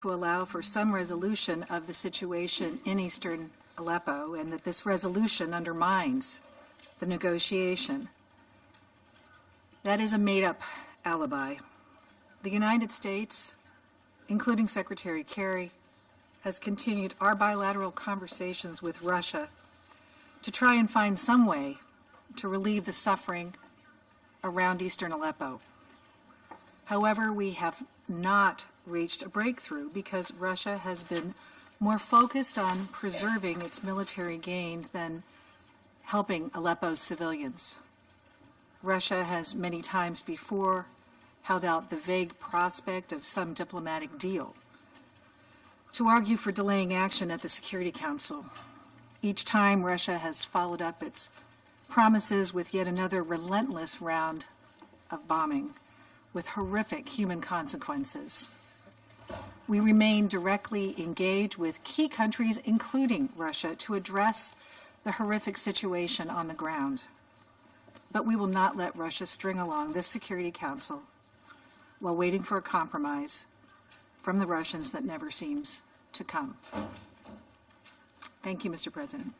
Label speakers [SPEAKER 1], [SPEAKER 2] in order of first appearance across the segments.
[SPEAKER 1] to allow for some resolution of the situation in eastern Aleppo, and that this resolution undermines the negotiation. That is a made-up alibi. The United States, including Secretary Kerry, has continued our bilateral conversations with Russia to try and find some way to relieve the suffering around eastern Aleppo. However, we have not reached a breakthrough because Russia has been more focused on preserving its military gains than helping Aleppo's civilians. Russia has many times before held out the vague prospect of some diplomatic deal to argue for delaying action at the Security Council. Each time, Russia has followed up its promises with yet another relentless round of bombing with horrific human consequences. We remain directly engaged with key countries, including Russia, to address the horrific situation on the ground. But we will not let Russia string along this Security Council while waiting for a compromise from the Russians that never seems to come. Thank you, Mr. President.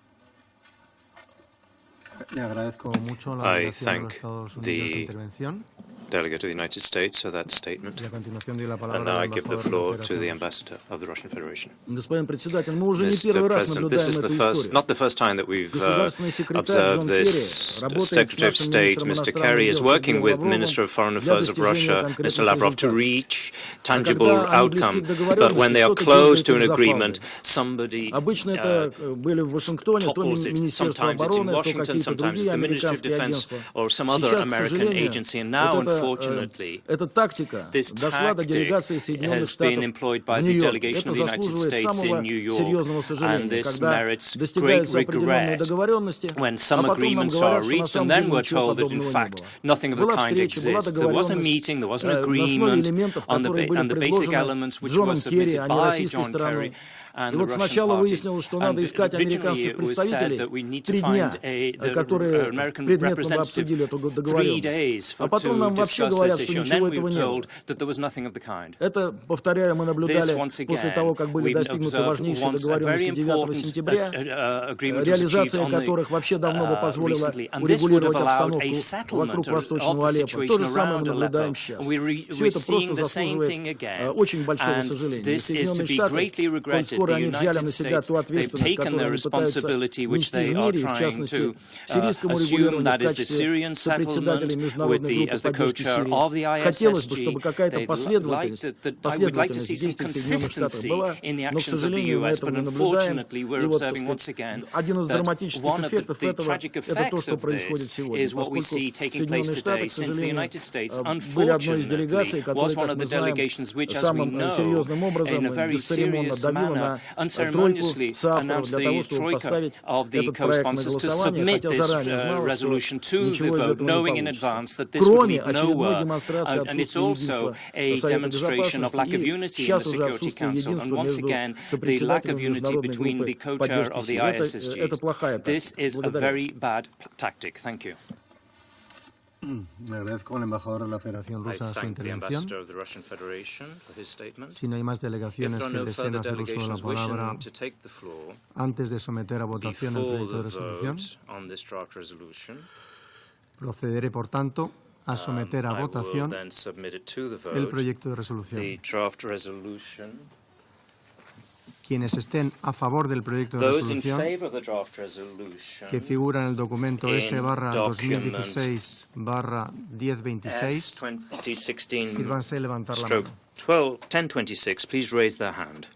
[SPEAKER 2] I thank the delegate of the United States for that statement. And now I give the floor to the ambassador of the Russian Federation. Mr. President, this is not the first time that we've observed this. Secretary of State, Mr. Kerry, is working with Minister of Foreign Affairs of Russia, Mr. Lavrov, to reach tangible outcome. But when they are close to an agreement, somebody topples it. Sometimes it's in Washington, sometimes it's the Ministry of Defense or some other American agency. And now, unfortunately, this tactic has been employed by the delegation of the United States in New York, and this merits great regret when some agreements are reached and then we're told that, in fact, nothing of the kind exists. There was a meeting, there was an agreement on the basic elements which were submitted by John Kerry and the Russian party. And originally it was said that we need to find the American representative 3 days to discuss this issue. And then we were told that there was nothing of the kind. This, once again, we observed once a very important agreement was achieved on the recently. And this would have allowed a settlement of the situation around Aleppo. And we're seeing the same thing again. And this is to be greatly regretted. The United States, they've taken their responsibility, which they are trying to assume, that is the Syrian settlement with as the co-chair of the ISSG. I would like to see some consistency in the actions of the US, but unfortunately we're observing once again that one of the tragic effects of this is what we see taking place today, since the United States, unfortunately, was one of the delegations which, as we know, in a very serious manner, unceremoniously announced the troika of the co-sponsors to submit this resolution to the vote, knowing in advance that this would lead nowhere. And it's also a demonstration of lack of unity in the Security Council, and once again, the lack of unity between the co-chair of the ISSG. This is a very bad tactic. Thank you.
[SPEAKER 3] I
[SPEAKER 2] thank the ambassador of the Russian Federation for his statement.
[SPEAKER 3] Si no hay más delegaciones que deseen hacer uso de la palabra antes de someter a votación el proyecto de resolución, procederé, por tanto, a someter a votación el proyecto de resolución. Quienes estén a favor del proyecto de resolución que figura en el documento S/2016/1026, sírvanse levantar la mano.
[SPEAKER 2] 1026, please raise their hand.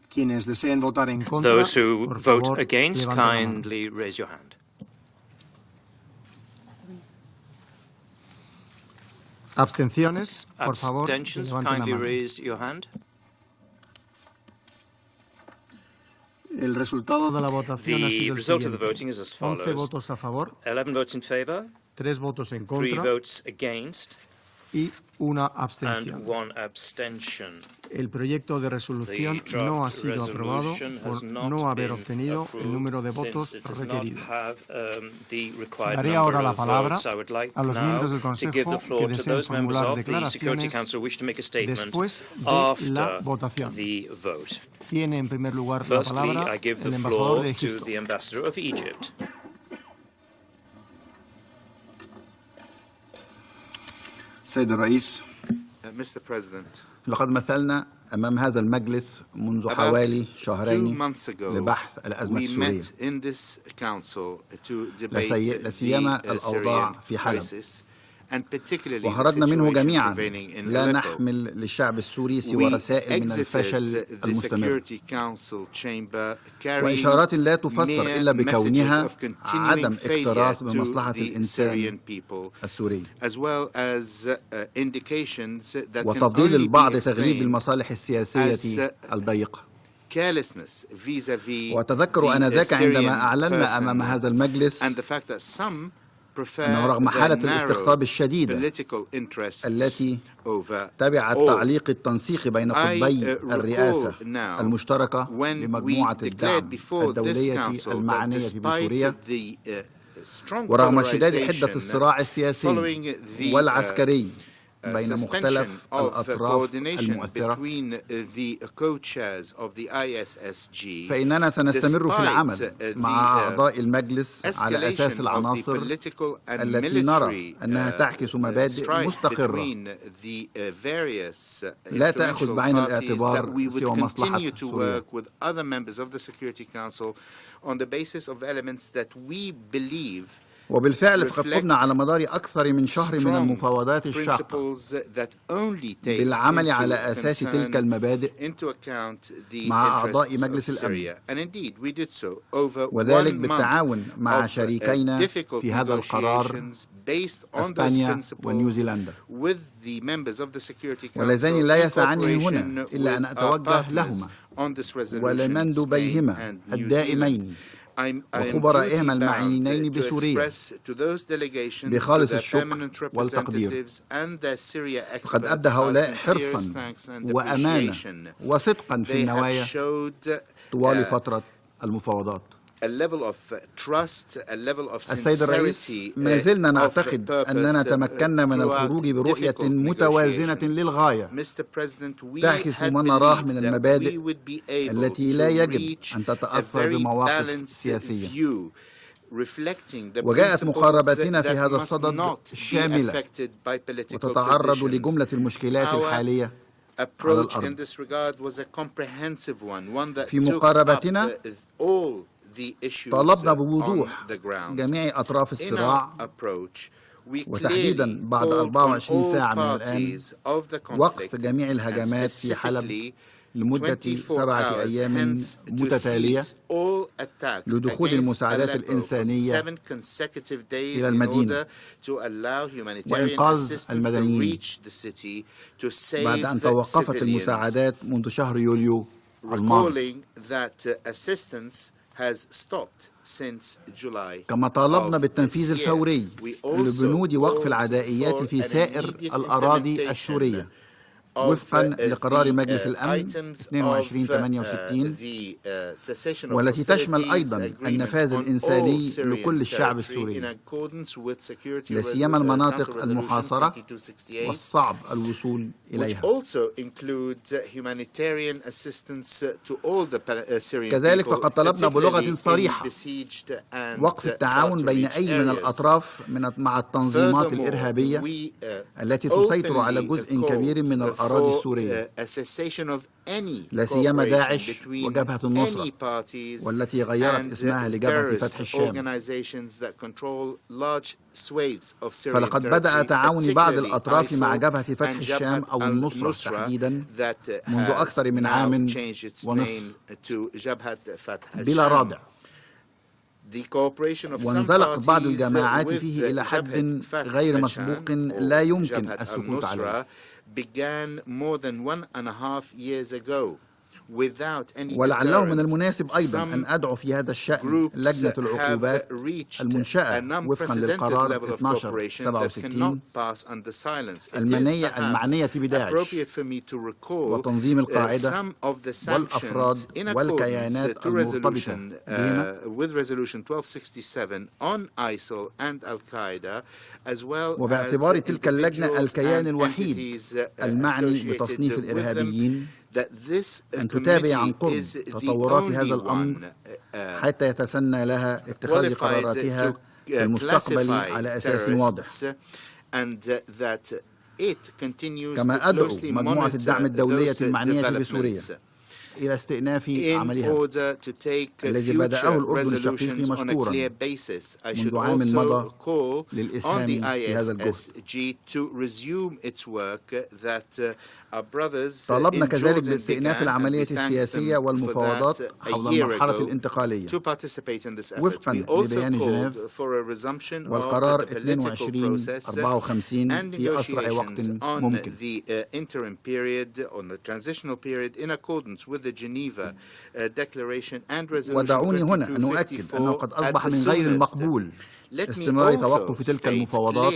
[SPEAKER 3] Quienes deseen votar en contra,
[SPEAKER 2] those who vote against, kindly raise your hand.
[SPEAKER 3] Abstenciones, por favor,
[SPEAKER 2] Abstentions, kindly raise your hand.
[SPEAKER 3] El resultado de la votación ha
[SPEAKER 2] The
[SPEAKER 3] sido el
[SPEAKER 2] result of the
[SPEAKER 3] siguiente.
[SPEAKER 2] voting is as
[SPEAKER 3] 11
[SPEAKER 2] follows.
[SPEAKER 3] votos a favor,
[SPEAKER 2] 11 votes in favor,
[SPEAKER 3] 3 votos en
[SPEAKER 2] 3
[SPEAKER 3] contra
[SPEAKER 2] votes against,
[SPEAKER 3] y una
[SPEAKER 2] and
[SPEAKER 3] abstención.
[SPEAKER 2] 1 abstention.
[SPEAKER 3] El proyecto de resolución
[SPEAKER 2] The
[SPEAKER 3] no ha
[SPEAKER 2] draft
[SPEAKER 3] sido aprobado
[SPEAKER 2] resolution
[SPEAKER 3] por
[SPEAKER 2] has not
[SPEAKER 3] no haber
[SPEAKER 2] been
[SPEAKER 3] obtenido el número de
[SPEAKER 2] approved
[SPEAKER 3] votos
[SPEAKER 2] since it does not
[SPEAKER 3] requerido.
[SPEAKER 2] have the required
[SPEAKER 3] Daré
[SPEAKER 2] number
[SPEAKER 3] ahora la
[SPEAKER 2] of
[SPEAKER 3] palabra
[SPEAKER 2] votes. I would like
[SPEAKER 3] a los
[SPEAKER 2] now
[SPEAKER 3] miembros del
[SPEAKER 2] to give the
[SPEAKER 3] Consejo
[SPEAKER 2] floor
[SPEAKER 3] que
[SPEAKER 2] to
[SPEAKER 3] deseen
[SPEAKER 2] those members
[SPEAKER 3] formular
[SPEAKER 2] of the Security
[SPEAKER 3] declaraciones
[SPEAKER 2] Council who wish to make a statement
[SPEAKER 3] después de la
[SPEAKER 2] after
[SPEAKER 3] votación.
[SPEAKER 2] the vote.
[SPEAKER 3] Tiene en primer lugar la
[SPEAKER 2] Firstly,
[SPEAKER 3] palabra
[SPEAKER 2] I give
[SPEAKER 3] el
[SPEAKER 2] the
[SPEAKER 3] embajador
[SPEAKER 2] floor
[SPEAKER 3] de
[SPEAKER 2] to
[SPEAKER 3] Egipto.
[SPEAKER 2] the ambassador of Egypt.
[SPEAKER 4] سيد الرئيس،
[SPEAKER 5] Mr. President,
[SPEAKER 4] لقد مثلنا أمام هذا المجلس منذ
[SPEAKER 5] about
[SPEAKER 4] حوالي
[SPEAKER 5] 2
[SPEAKER 4] شهرين
[SPEAKER 5] months ago,
[SPEAKER 4] لبحث الأزمة
[SPEAKER 5] we
[SPEAKER 4] السورية،
[SPEAKER 5] met in this council to
[SPEAKER 4] لا
[SPEAKER 5] debate
[SPEAKER 4] سيما
[SPEAKER 5] the
[SPEAKER 4] الأوضاع
[SPEAKER 5] Syrian
[SPEAKER 4] في حلب،
[SPEAKER 5] crisis, and particularly the
[SPEAKER 4] وخرجنا منه
[SPEAKER 5] situation
[SPEAKER 4] جميعا
[SPEAKER 5] prevailing in
[SPEAKER 4] لا
[SPEAKER 5] Aleppo.
[SPEAKER 4] نحمل للشعب السوري سوى
[SPEAKER 5] We
[SPEAKER 4] رسائل من الفشل
[SPEAKER 5] exited the
[SPEAKER 4] المستمر
[SPEAKER 5] Security Council chamber carrying
[SPEAKER 4] وإشارات لا تفسر
[SPEAKER 5] mere
[SPEAKER 4] إلا بكونها
[SPEAKER 5] messages of continuing
[SPEAKER 4] عدم
[SPEAKER 5] failure
[SPEAKER 4] اكتراث
[SPEAKER 5] to
[SPEAKER 4] بمصلحة
[SPEAKER 5] the
[SPEAKER 4] الإنسان
[SPEAKER 5] Syrian people,
[SPEAKER 4] السوري
[SPEAKER 5] as well as indications that can
[SPEAKER 4] وتفضيل
[SPEAKER 5] only be
[SPEAKER 4] البعض تغليب
[SPEAKER 5] explained
[SPEAKER 4] المصالح السياسية الضيقة.
[SPEAKER 5] carelessness vis-à-vis
[SPEAKER 4] وأتذكر آنذاك عندما أعلنا أمام هذا المجلس
[SPEAKER 5] and the fact that some prefer
[SPEAKER 4] أنه رغم
[SPEAKER 5] the
[SPEAKER 4] حالة
[SPEAKER 5] narrow
[SPEAKER 4] الاستقطاب الشديدة
[SPEAKER 5] political interests
[SPEAKER 4] التي
[SPEAKER 5] over
[SPEAKER 4] تبعت
[SPEAKER 5] all.
[SPEAKER 4] تعليق التنسيق بين قطبي الرئاسة المشتركة
[SPEAKER 5] when
[SPEAKER 4] لمجموعة
[SPEAKER 5] we
[SPEAKER 4] الدعم
[SPEAKER 5] declared before this
[SPEAKER 4] الدولية
[SPEAKER 5] council that
[SPEAKER 4] المعنية بسوريا
[SPEAKER 5] despite the strong
[SPEAKER 4] ورغم شداد حدة
[SPEAKER 5] polarization
[SPEAKER 4] الصراع السياسي
[SPEAKER 5] following the
[SPEAKER 4] والعسكري بين
[SPEAKER 5] suspension
[SPEAKER 4] مختلف
[SPEAKER 5] of
[SPEAKER 4] الأطراف
[SPEAKER 5] coordination
[SPEAKER 4] المؤثرة
[SPEAKER 5] between the co-chairs of the ISSG,
[SPEAKER 4] فإننا سنستمر في العمل
[SPEAKER 5] despite
[SPEAKER 4] مع أعضاء المجلس على أساس
[SPEAKER 5] escalation of the
[SPEAKER 4] العناصر
[SPEAKER 5] political and
[SPEAKER 4] التي نرى
[SPEAKER 5] military
[SPEAKER 4] أنها تعكس مبادئ
[SPEAKER 5] strife
[SPEAKER 4] مستقرة
[SPEAKER 5] between the various
[SPEAKER 4] لا تأخذ
[SPEAKER 5] influential
[SPEAKER 4] بعين
[SPEAKER 5] parties
[SPEAKER 4] الاعتبار
[SPEAKER 5] that we would
[SPEAKER 4] سوى مصلحة
[SPEAKER 5] continue to
[SPEAKER 4] سوريا.
[SPEAKER 5] work with other members of the Security Council on the basis of elements that we believe
[SPEAKER 4] وبالفعل فقد قمنا على مدار أكثر من شهر من المفاوضات الشاقة بالعمل على أساس تلك المبادئ مع أعضاء مجلس الأمن، وذلك بالتعاون مع شريكينا في هذا القرار أسبانيا ونيوزيلندا. واللذان لا يسعني هنا إلا أن أتوجه لهما ولمندوبيهما الدائمين وخبرائهم المعنيين بسوريا بخالص الشكر والتقدير، فقد أبدى هؤلاء حرصا وأمانة وصدقا في النوايا طوال فترة المفاوضات. السيد الرئيس، ما زلنا نعتقد أننا تمكنا من الخروج برؤية متوازنة للغاية تعكس ما نراه من المبادئ التي لا يجب أن تتأثر بمواقف سياسية. وجاءت مقاربتنا في هذا الصدد شاملة وتتعرض لجملة المشكلات الحالية على الأرض. في مقاربتنا طالبنا بوضوح جميع أطراف الصراع وتحديدا بعد 24 ساعة من الآن وقف جميع الهجمات في حلب لمدة 7 أيام متتالية لدخول المساعدات الإنسانية إلى المدينة وإنقاذ المدنيين بعد أن توقفت المساعدات منذ شهر يوليو الماضي. كما طالبنا بالتنفيذ الفوري لبنود وقف العدائيات في سائر الأراضي السورية وفقا لقرار مجلس الأمن 2268 والتي تشمل أيضا النفاذ الإنساني لكل الشعب السوري لا سيما المناطق المحاصرة والصعب الوصول إليها. كذلك فقد طلبنا بلغة صريحة وقف التعاون بين أي من الأطراف مع التنظيمات الإرهابية التي تسيطر على جزء كبير من الأراضي السورية لا سيما داعش وجبهة النصرة والتي غيرت اسمها لجبهة فتح الشام. فلقد بدأ تعاون بعض الأطراف مع جبهة فتح الشام أو النصرة تحديدا منذ أكثر من عام ونصف بلا رادع، وانزلق بعض الجماعات فيه إلى حد غير مسبوق لا يمكن السكوت عليه. ولعله من المناسب أيضا أن أدعو في هذا الشأن لجنة العقوبات المنشأة وفقا للقرار 1267 المعنية بداعش وتنظيم القاعدة والأفراد والكيانات المرتبطة بهما وباعتبار تلك اللجنة الكيان الوحيد المعني بتصنيف الإرهابيين أن تتابع عن قرب تطورات هذا الأمر حتى يتسنى لها اتخاذ قراراتها المستقبل على أساس واضح. كما أدعو مجموعة الدعم الدولية المعنية بسوريا إلى استئناف عملها الذي بدأه الأردن الشقيق مشكورا منذ عام مضى للإسهام في هذا الجهد. طالبنا كذلك باستئناف العملية السياسية والمفاوضات حول المرحلة الانتقالية وفقا لبيان جنيف والقرار 2254 في أسرع وقت ممكن. ودعوني هنا أن أؤكد أنه قد أصبح من غير المقبول استمرار توقف تلك المفاوضات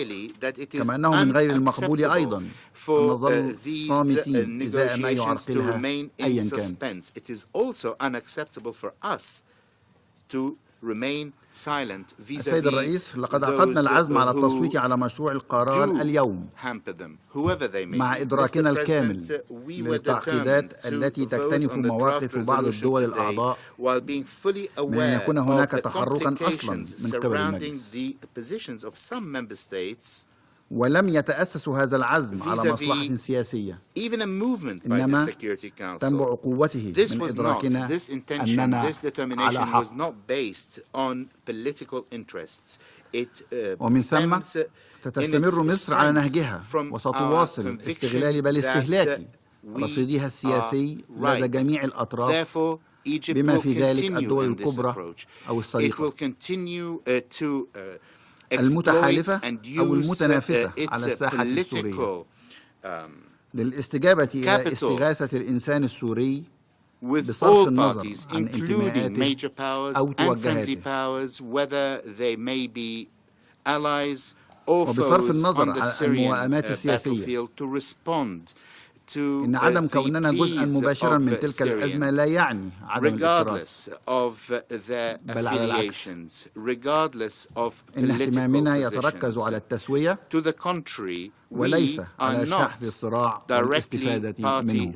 [SPEAKER 4] كما أنه من غير المقبول أيضا أن نظل صامتين إزاء ما يعرقلها أيا كان. السيد الرئيس، لقد عقدنا العزم على التصويت على مشروع القرار اليوم مع إدراكنا الكامل للتعقيدات التي تكتنف مواقف بعض الدول الأعضاء من أن يكون هناك تحركا أصلا من قبل المجلس. ولم يتأسس هذا العزم على مصلحة سياسية، إنما تنبع قوته من إدراكنا أننا على حق. ومن ثم ستستمر مصر على نهجها وستواصل استغلال بل استهلاك رصيدها السياسي لدى جميع الأطراف بما في ذلك الدول الكبرى أو الصديقة المتحالفة أو المتنافسة على الساحة السورية للاستجابة إلى استغاثة الإنسان السوري بصرف النظر عن انتماءاته أو توجهاته وبصرف النظر عن الموائمات السياسية. إن عدم كوننا جزءا مباشرا من تلك الأزمة لا يعني عدم الاكتراث، بل على العكس إن اهتمامنا يتركز على التسوية وليس على شحذ الصراع والاستفادة منه.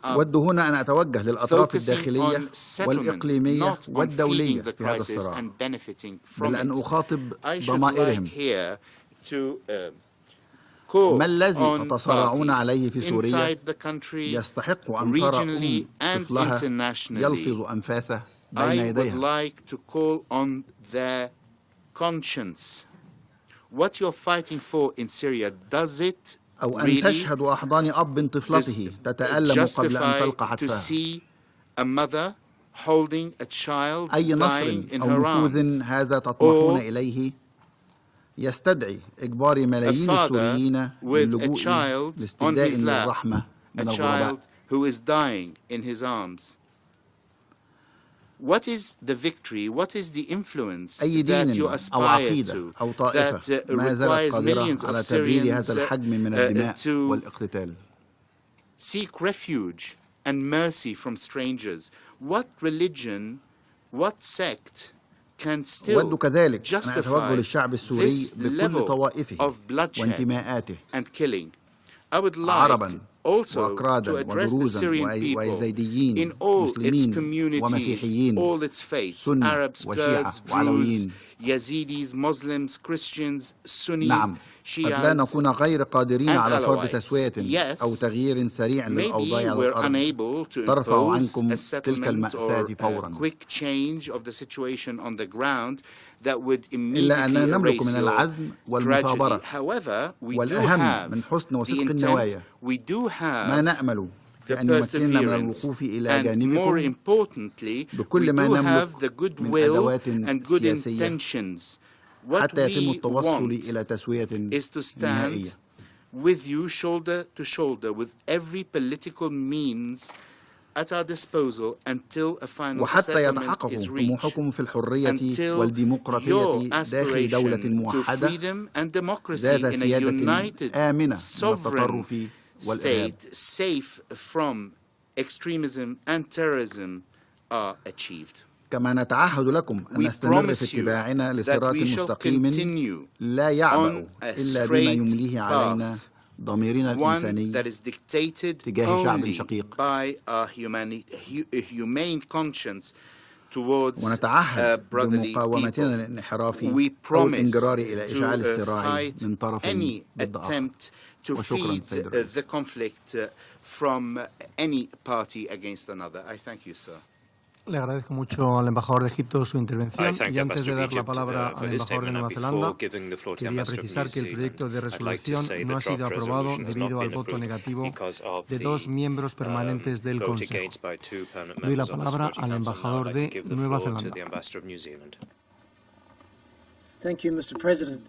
[SPEAKER 4] أود هنا أن أتوجه للأطراف الداخلية والإقليمية والدولية في هذا الصراع، بل أن أخاطب ضمائرهم. ما الذي تتصارعون عليه في سوريا يستحق أن ترى طفلها يلفظ أنفاسه بين يديها. أو أن تشهد أحضان أب طفلته تتألم قبل أن تلقى حتفها. أي نصر أو نفوذ هذا تطمحون إليه يستدعي إجبار ملايين السوريين للجوء لاستداء للرحمة من الغرباء. أي دين أو عقيدة أو طائفة ما زالت قادرة على تبرير هذا الحجم من الدماء والاقتتال.
[SPEAKER 5] Seek refuge and mercy from strangers. What religion, what sect
[SPEAKER 4] أود كذلك أن أتوجه للشعب السوري بكل طوائفه وانتماءاته عربا وأكرادا ودروزا ويزيديين مسلمين ومسيحيين سنة وشيعة وعلويين. نعم، قد لا نكون غير قادرين على فرض تسوية أو تغيير سريع للأوضاع على الأرض ترفع عنكم تلك المأساة فورا، إلا أننا نملك من العزم والمثابرة والأهم من حسن وصدق النوايا ما نأمل في أن يمكننا من الوقوف إلى جانبكم بكل ما نملك من أدوات سياسية حتى يتم التوصل إلى تسوية نهائية.
[SPEAKER 5] with you shoulder to shoulder with every political means at our disposal until a final
[SPEAKER 4] وحتى
[SPEAKER 5] settlement
[SPEAKER 4] يتحقق
[SPEAKER 5] is reached,
[SPEAKER 4] طموحكم في الحرية
[SPEAKER 5] until your
[SPEAKER 4] والديمقراطية داخل دولة
[SPEAKER 5] aspiration to
[SPEAKER 4] موحدة
[SPEAKER 5] freedom and democracy
[SPEAKER 4] ذات
[SPEAKER 5] in a
[SPEAKER 4] سيادة
[SPEAKER 5] united,
[SPEAKER 4] آمنة من
[SPEAKER 5] sovereign
[SPEAKER 4] التطرف والإرهاب
[SPEAKER 5] state safe from extremism and terrorism are achieved.
[SPEAKER 4] كما نتعهد لكم أن نستمر في اتباعنا لصراط مستقيم لا يعبأ إلا بما يمليه علينا ضميرنا الإنساني تجاه شعب شقيق. ونتعهد بمقاومتنا للانحراف أو الانجرار إلى إشعال الصراع من طرف ضد آخر. وشكرا سيد الرئيس.
[SPEAKER 5] From any party against another. I thank you, sir.
[SPEAKER 3] Le agradezco mucho al embajador de Egipto su intervención y antes de dar la palabra al embajador de Nueva Zelanda, quería precisar que el proyecto de resolución no ha sido aprobado debido al voto negativo de 2 miembros permanentes del Consejo. Doy la palabra al embajador de Nueva Zelanda.
[SPEAKER 6] Thank you, Mr. President.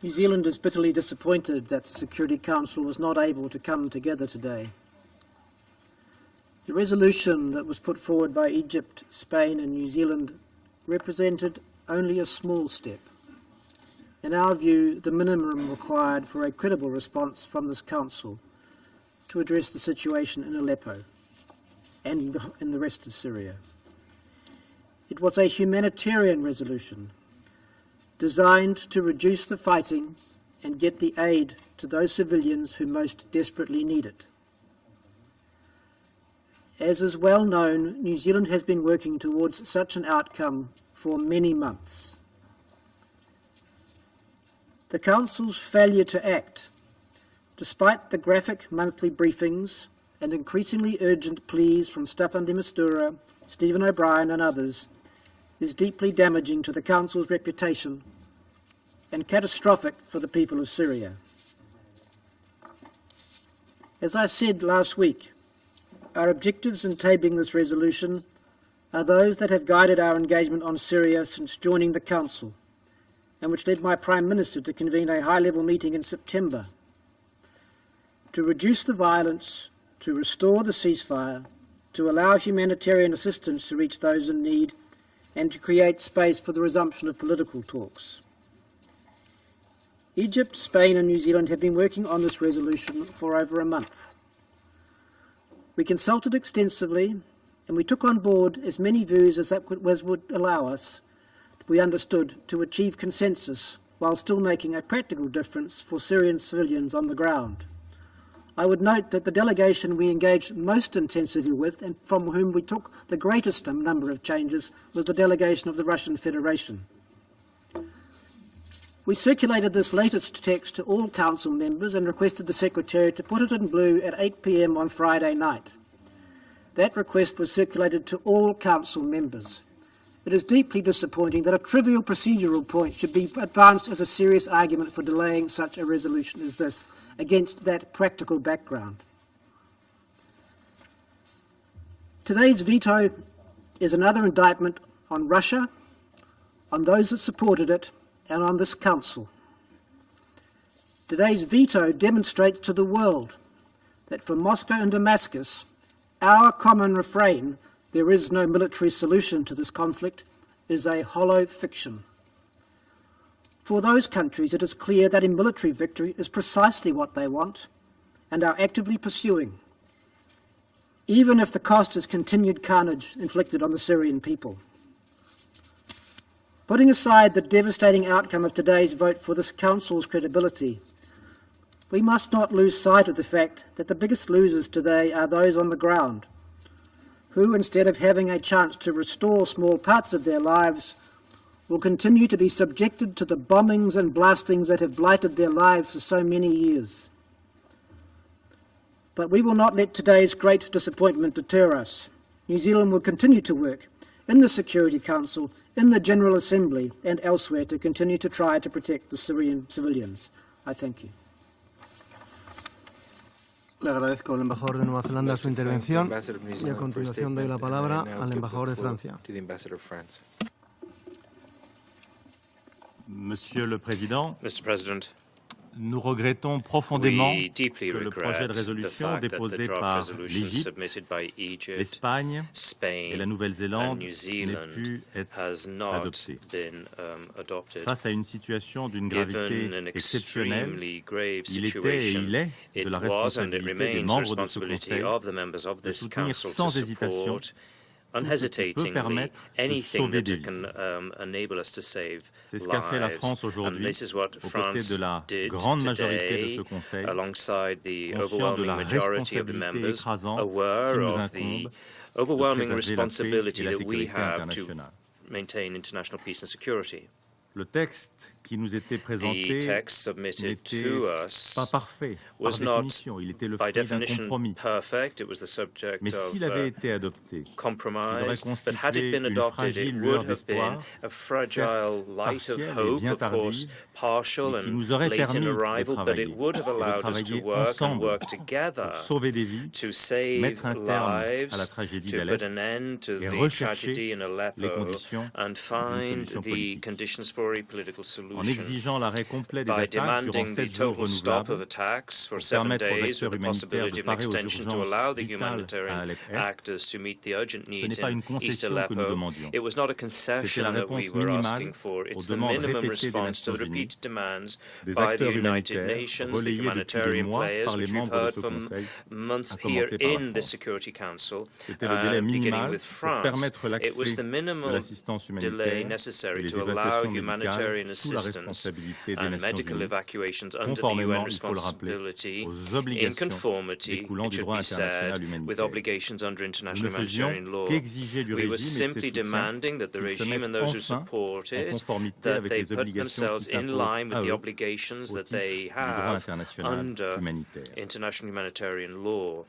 [SPEAKER 6] New Zealand is bitterly disappointed that the Security Council was not able to come together today. The resolution that was put forward by Egypt, Spain and New Zealand represented only a small step. In our view, the minimum required for a credible response from this Council to address the situation in Aleppo and in the rest of Syria. It was a humanitarian resolution designed to reduce the fighting and get the aid to those civilians who most desperately need it. As is well known, New Zealand has been working towards such an outcome for many months. The Council's failure to act, despite the graphic monthly briefings and increasingly urgent pleas from Staffan de Mistura, Stephen O'Brien and others, is deeply damaging to the Council's reputation and catastrophic for the people of Syria. As I said last week, our objectives in tabling this resolution are those that have guided our engagement on Syria since joining the Council, and which led my Prime Minister to convene a high-level meeting in September to reduce the violence, to restore the ceasefire, to allow humanitarian assistance to reach those in need, and to create space for the resumption of political talks. Egypt, Spain and New Zealand have been working on this resolution for over a month. We consulted extensively and we took on board as many views as would allow us, we understood, to achieve consensus while still making a practical difference for Syrian civilians on the ground. I would note that the delegation we engaged most intensively with and from whom we took the greatest number of changes was the delegation of the Russian Federation. We circulated this latest text to all Council members and requested the Secretary to put it in blue at 8 p.m. on Friday night. That request was circulated to all Council members. It is deeply disappointing that a trivial procedural point should be advanced as a serious argument for delaying such a resolution as this, against that practical background. Today's veto is another indictment on Russia, on those that supported it, and on this Council. Today's veto demonstrates to the world that for Moscow and Damascus, our common refrain, "There is no military solution to this conflict," is a hollow fiction. For those countries, it is clear that a military victory is precisely what they want and are actively pursuing, even if the cost is continued carnage inflicted on the Syrian people. Putting aside the devastating outcome of today's vote for this Council's credibility, we must not lose sight of the fact that the biggest losers today are those on the ground, who, instead of having a chance to restore small parts of their lives, will continue to be subjected to the bombings and blastings that have blighted their lives for so many years. But we will not let today's great disappointment deter us. New Zealand will continue to work in the Security Council, in the General Assembly and elsewhere to continue to try to protect the Syrian civilians. I thank you.
[SPEAKER 3] Le agradezco al embajador de Nueva Zelanda su intervención y a continuación doy la palabra al embajador de Francia.
[SPEAKER 7] Monsieur le Président,
[SPEAKER 2] Mr. President,
[SPEAKER 7] Nous regrettons profondément
[SPEAKER 2] We deeply
[SPEAKER 7] que le projet de
[SPEAKER 2] regret the
[SPEAKER 7] résolution
[SPEAKER 2] fact that the
[SPEAKER 7] déposé
[SPEAKER 2] draft
[SPEAKER 7] par
[SPEAKER 2] resolution
[SPEAKER 7] l'Égypte,
[SPEAKER 2] submitted by Egypt,
[SPEAKER 7] l'Espagne et
[SPEAKER 2] Spain,
[SPEAKER 7] la
[SPEAKER 2] and
[SPEAKER 7] Nouvelle-Zélande
[SPEAKER 2] New
[SPEAKER 7] n'ait
[SPEAKER 2] Zealand
[SPEAKER 7] pu être
[SPEAKER 2] has not
[SPEAKER 7] adopté.
[SPEAKER 2] been adopted.
[SPEAKER 7] Face à une situation d'une
[SPEAKER 2] Given
[SPEAKER 7] gravité
[SPEAKER 2] an
[SPEAKER 7] exceptionnelle,
[SPEAKER 2] extremely grave
[SPEAKER 7] il était et
[SPEAKER 2] situation,
[SPEAKER 7] il est
[SPEAKER 2] it
[SPEAKER 7] de la
[SPEAKER 2] was and it
[SPEAKER 7] responsabilité des
[SPEAKER 2] remains the
[SPEAKER 7] membres de ce
[SPEAKER 2] responsibility
[SPEAKER 7] Conseil
[SPEAKER 2] of the members of
[SPEAKER 7] de
[SPEAKER 2] this
[SPEAKER 7] soutenir
[SPEAKER 2] council to
[SPEAKER 7] sans hésitation
[SPEAKER 2] support
[SPEAKER 7] tout ce qui peut
[SPEAKER 2] unhesitatingly
[SPEAKER 7] permettre de
[SPEAKER 2] anything
[SPEAKER 7] sauver
[SPEAKER 2] that
[SPEAKER 7] des
[SPEAKER 2] can enable us to save
[SPEAKER 7] C'est ce qu'a fait la
[SPEAKER 2] lives.
[SPEAKER 7] France
[SPEAKER 2] And
[SPEAKER 7] aujourd'hui,
[SPEAKER 2] this is what
[SPEAKER 7] aux côtés
[SPEAKER 2] France
[SPEAKER 7] de la
[SPEAKER 2] did
[SPEAKER 7] grande majorité de
[SPEAKER 2] today,
[SPEAKER 7] ce Conseil,
[SPEAKER 2] alongside the
[SPEAKER 7] conscient de
[SPEAKER 2] overwhelming
[SPEAKER 7] la
[SPEAKER 2] majority of the
[SPEAKER 7] responsabilité
[SPEAKER 2] members,
[SPEAKER 7] écrasante
[SPEAKER 2] aware
[SPEAKER 7] qui nous
[SPEAKER 2] of the
[SPEAKER 7] incombe
[SPEAKER 2] overwhelming
[SPEAKER 7] de préserver la paix
[SPEAKER 2] responsibility
[SPEAKER 7] et la
[SPEAKER 2] that we
[SPEAKER 7] sécurité
[SPEAKER 2] have to
[SPEAKER 7] internationale.
[SPEAKER 2] maintain international peace and security.
[SPEAKER 7] Le texte qui nous était
[SPEAKER 2] The
[SPEAKER 7] présenté
[SPEAKER 2] text submitted
[SPEAKER 7] n'était
[SPEAKER 2] to us
[SPEAKER 7] pas parfait, par
[SPEAKER 2] was not,
[SPEAKER 7] définition. Il était le
[SPEAKER 2] by
[SPEAKER 7] fruit d'un
[SPEAKER 2] definition,
[SPEAKER 7] compromis.
[SPEAKER 2] perfect. It was the subject
[SPEAKER 7] Mais
[SPEAKER 2] of
[SPEAKER 7] s'il avait été adopté, il aurait
[SPEAKER 2] compromise, but had it
[SPEAKER 7] constitué
[SPEAKER 2] been
[SPEAKER 7] une
[SPEAKER 2] adopted, it
[SPEAKER 7] fragile
[SPEAKER 2] would
[SPEAKER 7] lueur
[SPEAKER 2] have been
[SPEAKER 7] d'espoir,
[SPEAKER 2] a fragile
[SPEAKER 7] certes
[SPEAKER 2] light of
[SPEAKER 7] partielle et
[SPEAKER 2] hope,
[SPEAKER 7] bien
[SPEAKER 2] of course,
[SPEAKER 7] tardive,
[SPEAKER 2] partial
[SPEAKER 7] mais qui
[SPEAKER 2] and
[SPEAKER 7] nous aurait
[SPEAKER 2] late in
[SPEAKER 7] permis de
[SPEAKER 2] arrival, but it
[SPEAKER 7] travailler,
[SPEAKER 2] would have
[SPEAKER 7] et de
[SPEAKER 2] allowed us to
[SPEAKER 7] travailler
[SPEAKER 2] work and
[SPEAKER 7] ensemble
[SPEAKER 2] work together
[SPEAKER 7] pour sauver des vies,
[SPEAKER 2] to save
[SPEAKER 7] mettre un terme à la
[SPEAKER 2] lives,
[SPEAKER 7] tragédie
[SPEAKER 2] to put
[SPEAKER 7] d'Aleppo
[SPEAKER 2] an end to
[SPEAKER 7] et
[SPEAKER 2] the
[SPEAKER 7] rechercher
[SPEAKER 2] tragedy in
[SPEAKER 7] les
[SPEAKER 2] Aleppo
[SPEAKER 7] conditions
[SPEAKER 2] and
[SPEAKER 7] d'une
[SPEAKER 2] find
[SPEAKER 7] solution
[SPEAKER 2] the
[SPEAKER 7] politique.
[SPEAKER 2] conditions for a political
[SPEAKER 7] En
[SPEAKER 2] solution.
[SPEAKER 7] exigeant l'arrêt complet des
[SPEAKER 2] By
[SPEAKER 7] attaques durant
[SPEAKER 2] demanding the
[SPEAKER 7] 7 jours
[SPEAKER 2] total stop of
[SPEAKER 7] renouvelables,
[SPEAKER 2] attacks for
[SPEAKER 7] pour
[SPEAKER 2] 7
[SPEAKER 7] permettre aux
[SPEAKER 2] days
[SPEAKER 7] acteurs
[SPEAKER 2] with the
[SPEAKER 7] humanitaires
[SPEAKER 2] possibility
[SPEAKER 7] de
[SPEAKER 2] of an
[SPEAKER 7] parer aux
[SPEAKER 2] extension to
[SPEAKER 7] urgences
[SPEAKER 2] allow the
[SPEAKER 7] vitales à
[SPEAKER 2] humanitarian
[SPEAKER 7] Alep Est,
[SPEAKER 2] actors to meet the urgent
[SPEAKER 7] ce
[SPEAKER 2] needs
[SPEAKER 7] n'est pas
[SPEAKER 2] in
[SPEAKER 7] une
[SPEAKER 2] East
[SPEAKER 7] concession que nous
[SPEAKER 2] Aleppo.
[SPEAKER 7] demandions.
[SPEAKER 2] It was not a
[SPEAKER 7] C'était
[SPEAKER 2] concession
[SPEAKER 7] la
[SPEAKER 2] that we
[SPEAKER 7] réponse
[SPEAKER 2] were
[SPEAKER 7] minimale
[SPEAKER 2] asking for. It's
[SPEAKER 7] aux
[SPEAKER 2] the
[SPEAKER 7] demandes
[SPEAKER 2] minimum
[SPEAKER 7] répétées des
[SPEAKER 2] response to the
[SPEAKER 7] Nations Unies,
[SPEAKER 2] repeated demands
[SPEAKER 7] des
[SPEAKER 2] by the
[SPEAKER 7] acteurs
[SPEAKER 2] United
[SPEAKER 7] humanitaires
[SPEAKER 2] Nations, the
[SPEAKER 7] relayés depuis des
[SPEAKER 2] humanitarian
[SPEAKER 7] mois
[SPEAKER 2] players,
[SPEAKER 7] par les
[SPEAKER 2] which we've
[SPEAKER 7] membres de
[SPEAKER 2] heard
[SPEAKER 7] ce
[SPEAKER 2] for
[SPEAKER 7] Conseil,
[SPEAKER 2] months
[SPEAKER 7] à
[SPEAKER 2] here
[SPEAKER 7] commencer par la
[SPEAKER 2] in the
[SPEAKER 7] France.
[SPEAKER 2] Security Council,
[SPEAKER 7] C'était le délai
[SPEAKER 2] beginning
[SPEAKER 7] minimal
[SPEAKER 2] with
[SPEAKER 7] pour
[SPEAKER 2] France.
[SPEAKER 7] permettre
[SPEAKER 2] It was
[SPEAKER 7] l'accès
[SPEAKER 2] the
[SPEAKER 7] de
[SPEAKER 2] minimal
[SPEAKER 7] l'assistance
[SPEAKER 2] delay
[SPEAKER 7] humanitaire et
[SPEAKER 2] necessary
[SPEAKER 7] les
[SPEAKER 2] to allow
[SPEAKER 7] évacuations
[SPEAKER 2] humanitarian
[SPEAKER 7] médicales sous la
[SPEAKER 2] assistance
[SPEAKER 7] responsabilité des
[SPEAKER 2] and
[SPEAKER 7] Nations
[SPEAKER 2] medical
[SPEAKER 7] Unies,
[SPEAKER 2] evacuations under the
[SPEAKER 7] conformément,
[SPEAKER 2] UN
[SPEAKER 7] il faut le rappeler,
[SPEAKER 2] responsibility
[SPEAKER 7] aux
[SPEAKER 2] in
[SPEAKER 7] obligations
[SPEAKER 2] conformity,
[SPEAKER 7] découlant
[SPEAKER 2] it
[SPEAKER 7] du
[SPEAKER 2] should
[SPEAKER 7] droit
[SPEAKER 2] be said,
[SPEAKER 7] international
[SPEAKER 2] with
[SPEAKER 7] humanitaire.
[SPEAKER 2] obligations under
[SPEAKER 7] Nous
[SPEAKER 2] international
[SPEAKER 7] ne faisions
[SPEAKER 2] humanitarian law.
[SPEAKER 7] qu'exiger du
[SPEAKER 2] We were
[SPEAKER 7] régime et de ses
[SPEAKER 2] simply
[SPEAKER 7] soutiens
[SPEAKER 2] demanding that the
[SPEAKER 7] qu'ils se
[SPEAKER 2] regime
[SPEAKER 7] mettent
[SPEAKER 2] and those who
[SPEAKER 7] enfin
[SPEAKER 2] support
[SPEAKER 7] en
[SPEAKER 2] it,
[SPEAKER 7] conformité
[SPEAKER 2] that
[SPEAKER 7] avec
[SPEAKER 2] they
[SPEAKER 7] les
[SPEAKER 2] put
[SPEAKER 7] obligations qui
[SPEAKER 2] themselves in
[SPEAKER 7] s'imposent
[SPEAKER 2] line with
[SPEAKER 7] à
[SPEAKER 2] the
[SPEAKER 7] eux
[SPEAKER 2] obligations
[SPEAKER 7] au
[SPEAKER 2] that
[SPEAKER 7] titre
[SPEAKER 2] they
[SPEAKER 7] du droit
[SPEAKER 2] have
[SPEAKER 7] international
[SPEAKER 2] under
[SPEAKER 7] humanitaire.
[SPEAKER 2] international humanitarian law.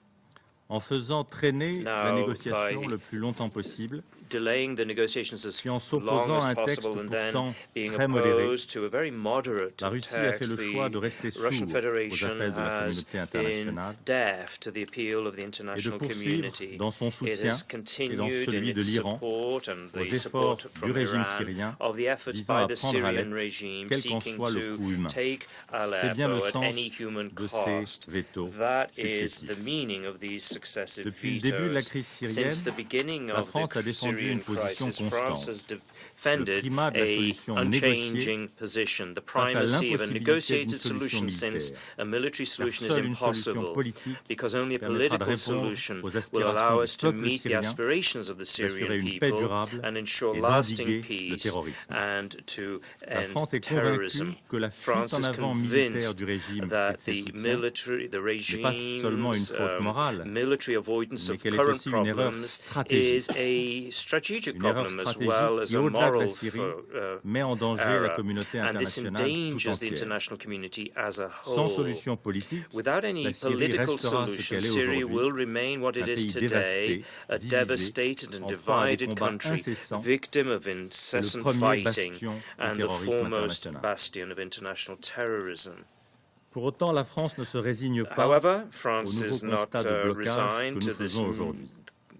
[SPEAKER 7] En faisant traîner la
[SPEAKER 2] Now,
[SPEAKER 7] négociation
[SPEAKER 2] by
[SPEAKER 7] le plus longtemps possible,
[SPEAKER 2] delaying the negotiations as
[SPEAKER 7] puis en
[SPEAKER 2] long
[SPEAKER 7] s'opposant
[SPEAKER 2] as
[SPEAKER 7] à un texte
[SPEAKER 2] possible and then
[SPEAKER 7] pourtant
[SPEAKER 2] being
[SPEAKER 7] très modéré,
[SPEAKER 2] opposed to a very moderate
[SPEAKER 7] la Russie a fait
[SPEAKER 2] text,
[SPEAKER 7] le choix de
[SPEAKER 2] the
[SPEAKER 7] rester
[SPEAKER 2] Russian
[SPEAKER 7] sourde aux
[SPEAKER 2] Federation
[SPEAKER 7] appels de la
[SPEAKER 2] has
[SPEAKER 7] communauté
[SPEAKER 2] been
[SPEAKER 7] internationale
[SPEAKER 2] deaf to the appeal of the
[SPEAKER 7] et de
[SPEAKER 2] international
[SPEAKER 7] poursuivre
[SPEAKER 2] community.
[SPEAKER 7] dans son
[SPEAKER 2] It
[SPEAKER 7] soutien
[SPEAKER 2] has
[SPEAKER 7] et dans
[SPEAKER 2] continued in
[SPEAKER 7] celui de
[SPEAKER 2] its
[SPEAKER 7] l'Iran
[SPEAKER 2] support and
[SPEAKER 7] aux
[SPEAKER 2] the
[SPEAKER 7] efforts
[SPEAKER 2] support
[SPEAKER 7] du
[SPEAKER 2] from
[SPEAKER 7] régime
[SPEAKER 2] Iran
[SPEAKER 7] syrien
[SPEAKER 2] of the efforts
[SPEAKER 7] visant
[SPEAKER 2] by
[SPEAKER 7] à
[SPEAKER 2] the
[SPEAKER 7] prendre
[SPEAKER 2] Syrian
[SPEAKER 7] Alep,
[SPEAKER 2] regime
[SPEAKER 7] quel qu'en
[SPEAKER 2] seeking
[SPEAKER 7] soit le
[SPEAKER 2] to
[SPEAKER 7] coût humain.
[SPEAKER 2] take
[SPEAKER 7] C'est bien le
[SPEAKER 2] Aleppo at
[SPEAKER 7] sens
[SPEAKER 2] any human
[SPEAKER 7] de ces
[SPEAKER 2] cost.
[SPEAKER 7] vétos
[SPEAKER 2] That is the
[SPEAKER 7] successifs.
[SPEAKER 2] meaning of these successive
[SPEAKER 7] Depuis le début de la
[SPEAKER 2] vetoes.
[SPEAKER 7] crise
[SPEAKER 2] Since
[SPEAKER 7] syrienne,
[SPEAKER 2] the beginning
[SPEAKER 7] la
[SPEAKER 2] of
[SPEAKER 7] France a
[SPEAKER 2] the
[SPEAKER 7] défendu
[SPEAKER 2] Syrian
[SPEAKER 7] une position
[SPEAKER 2] crisis, France
[SPEAKER 7] constante.
[SPEAKER 2] has defended
[SPEAKER 7] primat de la
[SPEAKER 2] a
[SPEAKER 7] solution
[SPEAKER 2] unchanging position, the
[SPEAKER 7] face à
[SPEAKER 2] primacy of a
[SPEAKER 7] l'impossibilité
[SPEAKER 2] negotiated
[SPEAKER 7] d'une solution
[SPEAKER 2] solution since
[SPEAKER 7] militaire.
[SPEAKER 2] a military
[SPEAKER 7] Car
[SPEAKER 2] solution is
[SPEAKER 7] seule une solution
[SPEAKER 2] impossible,
[SPEAKER 7] politique
[SPEAKER 2] because only a
[SPEAKER 7] permettra de
[SPEAKER 2] political
[SPEAKER 7] répondre
[SPEAKER 2] solution
[SPEAKER 7] aux
[SPEAKER 2] will
[SPEAKER 7] aspirations
[SPEAKER 2] allow
[SPEAKER 7] du
[SPEAKER 2] us to
[SPEAKER 7] peuple
[SPEAKER 2] meet the
[SPEAKER 7] syrien,
[SPEAKER 2] aspirations of the
[SPEAKER 7] d'assurer
[SPEAKER 2] Syrian
[SPEAKER 7] une paix
[SPEAKER 2] people
[SPEAKER 7] durable
[SPEAKER 2] and ensure
[SPEAKER 7] et
[SPEAKER 2] lasting
[SPEAKER 7] d'endiguer le
[SPEAKER 2] peace
[SPEAKER 7] terrorisme.
[SPEAKER 2] and to
[SPEAKER 7] La
[SPEAKER 2] end
[SPEAKER 7] France est
[SPEAKER 2] terrorism.
[SPEAKER 7] convaincue que la fuite
[SPEAKER 2] France
[SPEAKER 7] en
[SPEAKER 2] is
[SPEAKER 7] avant militaire
[SPEAKER 2] convinced
[SPEAKER 7] du régime et de
[SPEAKER 2] that
[SPEAKER 7] ses
[SPEAKER 2] the
[SPEAKER 7] soutiens
[SPEAKER 2] regime's
[SPEAKER 7] n'est pas seulement une faute morale,
[SPEAKER 2] military avoidance
[SPEAKER 7] mais
[SPEAKER 2] of
[SPEAKER 7] qu'elle est
[SPEAKER 2] current
[SPEAKER 7] aussi une erreur
[SPEAKER 2] problems
[SPEAKER 7] stratégique.
[SPEAKER 2] is a strategic
[SPEAKER 7] Une erreur
[SPEAKER 2] problem as
[SPEAKER 7] stratégique
[SPEAKER 2] well as
[SPEAKER 7] qui,
[SPEAKER 2] a
[SPEAKER 7] au-delà de la
[SPEAKER 2] moral
[SPEAKER 7] Syrie, met en danger la
[SPEAKER 2] error.
[SPEAKER 7] communauté
[SPEAKER 2] And this
[SPEAKER 7] internationale tout
[SPEAKER 2] endangers the
[SPEAKER 7] entière.
[SPEAKER 2] international community as a
[SPEAKER 7] Sans
[SPEAKER 2] whole.
[SPEAKER 7] solution politique,
[SPEAKER 2] Without any
[SPEAKER 7] la Syrie
[SPEAKER 2] political
[SPEAKER 7] restera ce
[SPEAKER 2] solution,
[SPEAKER 7] qu'elle est
[SPEAKER 2] Syria
[SPEAKER 7] aujourd'hui,
[SPEAKER 2] will remain what it
[SPEAKER 7] un
[SPEAKER 2] is
[SPEAKER 7] pays
[SPEAKER 2] today,
[SPEAKER 7] dévasté,
[SPEAKER 2] a
[SPEAKER 7] divisé,
[SPEAKER 2] devastated and
[SPEAKER 7] en proie à des
[SPEAKER 2] divided
[SPEAKER 7] combats
[SPEAKER 2] country,
[SPEAKER 7] incessants,
[SPEAKER 2] victim of
[SPEAKER 7] et le
[SPEAKER 2] incessant
[SPEAKER 7] premier
[SPEAKER 2] fighting,
[SPEAKER 7] bastion du
[SPEAKER 2] and the
[SPEAKER 7] terrorisme
[SPEAKER 2] foremost
[SPEAKER 7] international.
[SPEAKER 2] bastion of international terrorism.
[SPEAKER 7] Pour autant, la France ne se résigne pas
[SPEAKER 2] However,
[SPEAKER 7] au
[SPEAKER 2] France
[SPEAKER 7] nouveau
[SPEAKER 2] is not
[SPEAKER 7] constat de blocage que
[SPEAKER 2] resigned
[SPEAKER 7] nous
[SPEAKER 2] to this
[SPEAKER 7] faisons aujourd'hui.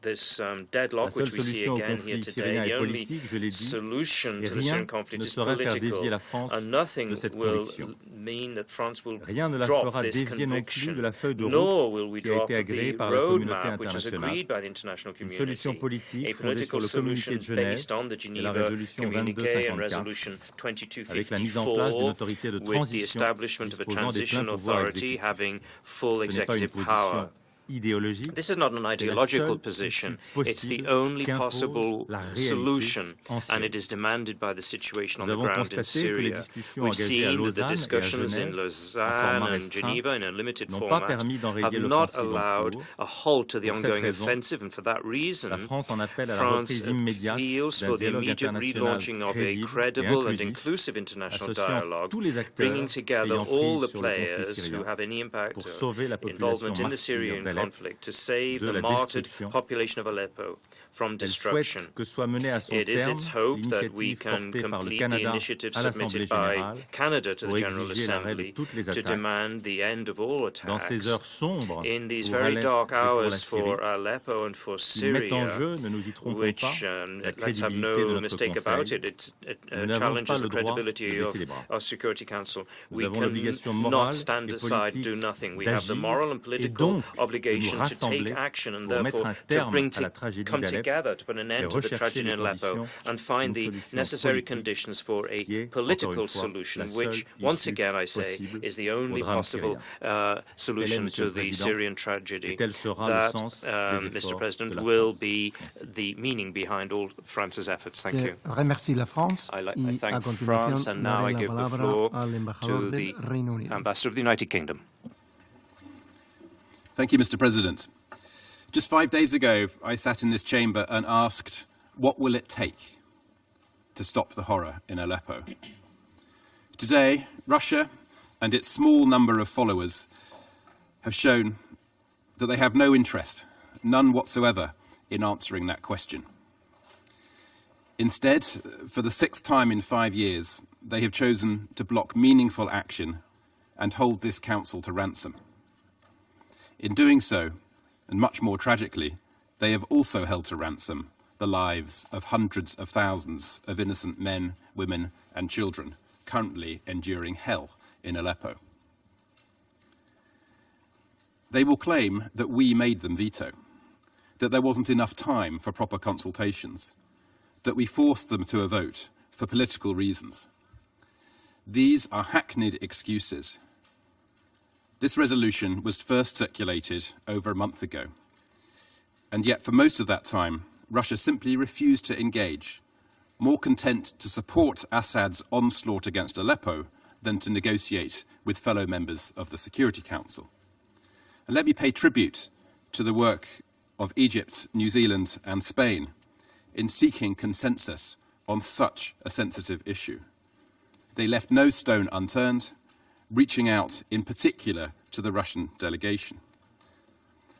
[SPEAKER 2] this
[SPEAKER 7] La
[SPEAKER 2] deadlock
[SPEAKER 7] seule
[SPEAKER 2] which we see
[SPEAKER 7] solution au
[SPEAKER 2] again here
[SPEAKER 7] conflit
[SPEAKER 2] today.
[SPEAKER 7] syrien
[SPEAKER 2] The
[SPEAKER 7] est
[SPEAKER 2] only
[SPEAKER 7] politique, je l'ai dit,
[SPEAKER 2] solution
[SPEAKER 7] et
[SPEAKER 2] to the
[SPEAKER 7] rien
[SPEAKER 2] Syrian conflict
[SPEAKER 7] ne
[SPEAKER 2] is
[SPEAKER 7] saurait faire
[SPEAKER 2] political,
[SPEAKER 7] dévier la France
[SPEAKER 2] and nothing
[SPEAKER 7] de cette
[SPEAKER 2] will
[SPEAKER 7] conviction.
[SPEAKER 2] mean that France will
[SPEAKER 7] Rien ne la
[SPEAKER 2] drop
[SPEAKER 7] fera
[SPEAKER 2] this
[SPEAKER 7] dévier non plus
[SPEAKER 2] conviction,
[SPEAKER 7] de la feuille de
[SPEAKER 2] nor
[SPEAKER 7] route
[SPEAKER 2] will we
[SPEAKER 7] qui a
[SPEAKER 2] drop
[SPEAKER 7] été agréée
[SPEAKER 2] the
[SPEAKER 7] par la communauté
[SPEAKER 2] roadmap which was
[SPEAKER 7] internationale.
[SPEAKER 2] agreed by the international
[SPEAKER 7] Une
[SPEAKER 2] community.
[SPEAKER 7] solution politique
[SPEAKER 2] A
[SPEAKER 7] fondée sur
[SPEAKER 2] political
[SPEAKER 7] le communiqué
[SPEAKER 2] solution
[SPEAKER 7] de Genève
[SPEAKER 2] based on the
[SPEAKER 7] et la
[SPEAKER 2] Geneva
[SPEAKER 7] résolution
[SPEAKER 2] communiqué and
[SPEAKER 7] 2254,
[SPEAKER 2] resolution
[SPEAKER 7] avec la mise en place d'une
[SPEAKER 2] 2254,
[SPEAKER 7] autorité de
[SPEAKER 2] with the
[SPEAKER 7] transition
[SPEAKER 2] establishment of a
[SPEAKER 7] disposant des pleins
[SPEAKER 2] transition
[SPEAKER 7] pouvoirs
[SPEAKER 2] authority
[SPEAKER 7] exécutifs.
[SPEAKER 2] having full
[SPEAKER 7] Ce n'est pas une
[SPEAKER 2] executive power.
[SPEAKER 7] position idéologique,
[SPEAKER 2] This is not an
[SPEAKER 7] c'est la
[SPEAKER 2] ideological
[SPEAKER 7] seule
[SPEAKER 2] position.
[SPEAKER 7] issue
[SPEAKER 2] It's the
[SPEAKER 7] possible
[SPEAKER 2] only
[SPEAKER 7] qu'impose
[SPEAKER 2] possible
[SPEAKER 7] la réalité
[SPEAKER 2] solution,
[SPEAKER 7] en
[SPEAKER 2] and
[SPEAKER 7] Syrie.
[SPEAKER 2] it is demanded by the situation on
[SPEAKER 7] Nous
[SPEAKER 2] the
[SPEAKER 7] avons
[SPEAKER 2] ground in
[SPEAKER 7] constaté que les
[SPEAKER 2] Syria.
[SPEAKER 7] discussions
[SPEAKER 2] We've
[SPEAKER 7] engagées à
[SPEAKER 2] seen that the
[SPEAKER 7] Lausanne et à
[SPEAKER 2] discussions in
[SPEAKER 7] Genève, en
[SPEAKER 2] Lausanne
[SPEAKER 7] format
[SPEAKER 2] and
[SPEAKER 7] restreint,
[SPEAKER 2] Geneva in a limited
[SPEAKER 7] n'ont pas
[SPEAKER 2] format
[SPEAKER 7] permis d'enrayer
[SPEAKER 2] have not
[SPEAKER 7] l'offensive en
[SPEAKER 2] allowed
[SPEAKER 7] cours.
[SPEAKER 2] a halt to the
[SPEAKER 7] Pour cette
[SPEAKER 2] ongoing
[SPEAKER 7] raison,
[SPEAKER 2] offensive, and for that reason,
[SPEAKER 7] La France en appelle à la
[SPEAKER 2] France
[SPEAKER 7] reprise immédiate
[SPEAKER 2] appeals
[SPEAKER 7] d'un
[SPEAKER 2] for the
[SPEAKER 7] dialogue
[SPEAKER 2] immediate
[SPEAKER 7] international
[SPEAKER 2] relaunching of a
[SPEAKER 7] crédible et
[SPEAKER 2] credible and
[SPEAKER 7] inclusif,
[SPEAKER 2] inclusive international
[SPEAKER 7] associant
[SPEAKER 2] dialogue,
[SPEAKER 7] tous les acteurs
[SPEAKER 2] bringing together
[SPEAKER 7] ayant
[SPEAKER 2] all
[SPEAKER 7] prise
[SPEAKER 2] the
[SPEAKER 7] sur le conflit
[SPEAKER 2] players who
[SPEAKER 7] syrien
[SPEAKER 2] have any impact
[SPEAKER 7] pour
[SPEAKER 2] or
[SPEAKER 7] sauver la population
[SPEAKER 2] involvement in the
[SPEAKER 7] martyre
[SPEAKER 2] Syrian
[SPEAKER 7] d'Alep
[SPEAKER 2] conflict, to save the martyred population of Aleppo from destruction. It is its hope that we can complete the initiative submitted by Canada to the General Assembly to demand the end of all attacks. In these very dark hours for Aleppo and for Syria, which, let's have no mistake about it, it challenges the credibility of our Security Council. We cannot stand aside, do nothing. We have the moral and political obligation to take action and therefore to come together to put an end to the tragedy in Aleppo and find the necessary conditions for a political solution, which, once again, I say, is the only possible solution to the Syrian tragedy. That, Mr. President, will be the meaning behind all France's efforts. Thank you. I thank France, and now I give the floor to the Ambassador of the United Kingdom.
[SPEAKER 8] Thank you, Mr. President. Just 5 days ago, I sat in this chamber and asked, what will it take to stop the horror in Aleppo? Today, Russia and its small number of followers have shown that they have no interest, none whatsoever, in answering that question. Instead, for the 6th time in 5 years, they have chosen to block meaningful action and hold this council to ransom. In doing so, and much more tragically, they have also held to ransom the lives of hundreds of thousands of innocent men, women, and children currently enduring hell in Aleppo. They will claim that we made them veto, that there wasn't enough time for proper consultations, that we forced them to a vote for political reasons. These are hackneyed excuses. This resolution was first circulated over a month ago, and yet for most of that time, Russia simply refused to engage, more content to support Assad's onslaught against Aleppo than to negotiate with fellow members of the Security Council. And let me pay tribute to the work of Egypt, New Zealand, and Spain in seeking consensus on such a sensitive issue. They left no stone unturned, reaching out in particular to the Russian delegation.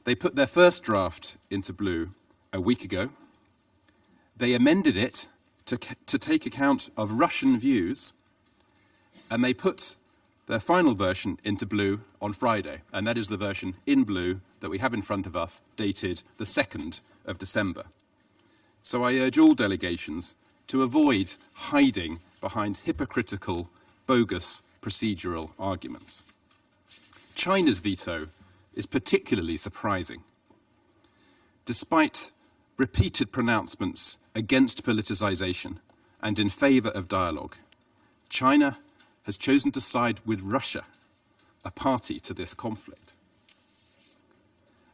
[SPEAKER 8] They put their first draft into blue a week ago. They amended it to take account of Russian views, and they put their final version into blue on Friday, and that is the version in blue that we have in front of us, dated the 2nd of December. So I urge all delegations to avoid hiding behind hypocritical, bogus procedural arguments. China's veto is particularly surprising. Despite repeated pronouncements against politicization and in favor of dialogue, China has chosen to side with Russia, a party to this conflict.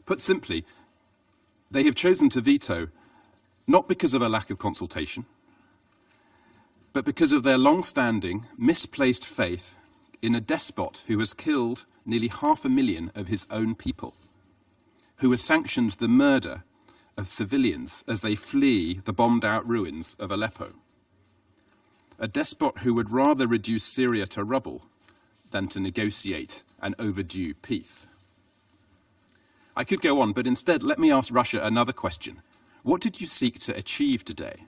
[SPEAKER 8] Put simply, they have chosen to veto not because of a lack of consultation, but because of their long-standing, misplaced faith in a despot who has killed nearly 500,000 of his own people, who has sanctioned the murder of civilians as they flee the bombed-out ruins of Aleppo. A despot who would rather reduce Syria to rubble than to negotiate an overdue peace. I could go on, but instead let me ask Russia another question. What did you seek to achieve today?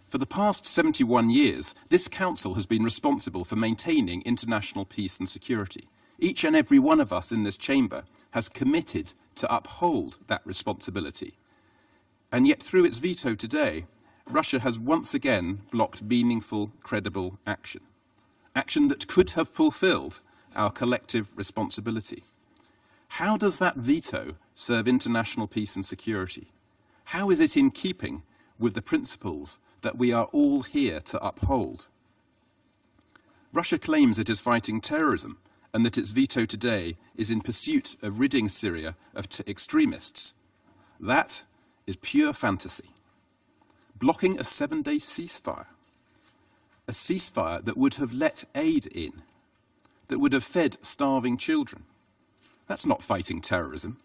[SPEAKER 8] For the past 71 years, this council has been responsible for maintaining international peace and security. Each and every one of us in this chamber has committed to uphold that responsibility. And yet through its veto today, Russia has once again blocked meaningful, credible action. Action that could have fulfilled our collective responsibility. How does that veto serve international peace and security? How is it in keeping with the principles that we are all here to uphold? Russia claims it is fighting terrorism and that its veto today is in pursuit of ridding Syria of extremists. That is pure fantasy. Blocking a 7-day ceasefire, a ceasefire that would have let aid in, that would have fed starving children. That's not fighting terrorism.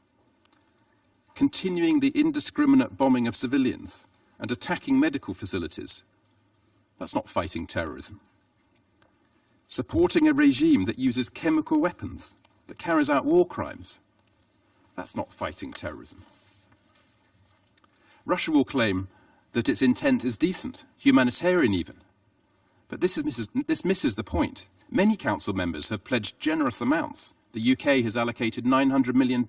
[SPEAKER 8] Continuing the indiscriminate bombing of civilians and attacking medical facilities, that's not fighting terrorism. Supporting a regime that uses chemical weapons, that carries out war crimes, That's not fighting terrorism. Russia will claim that its intent is decent, humanitarian even. But this misses the point. Many council members have pledged generous amounts. The UK has allocated $900 million.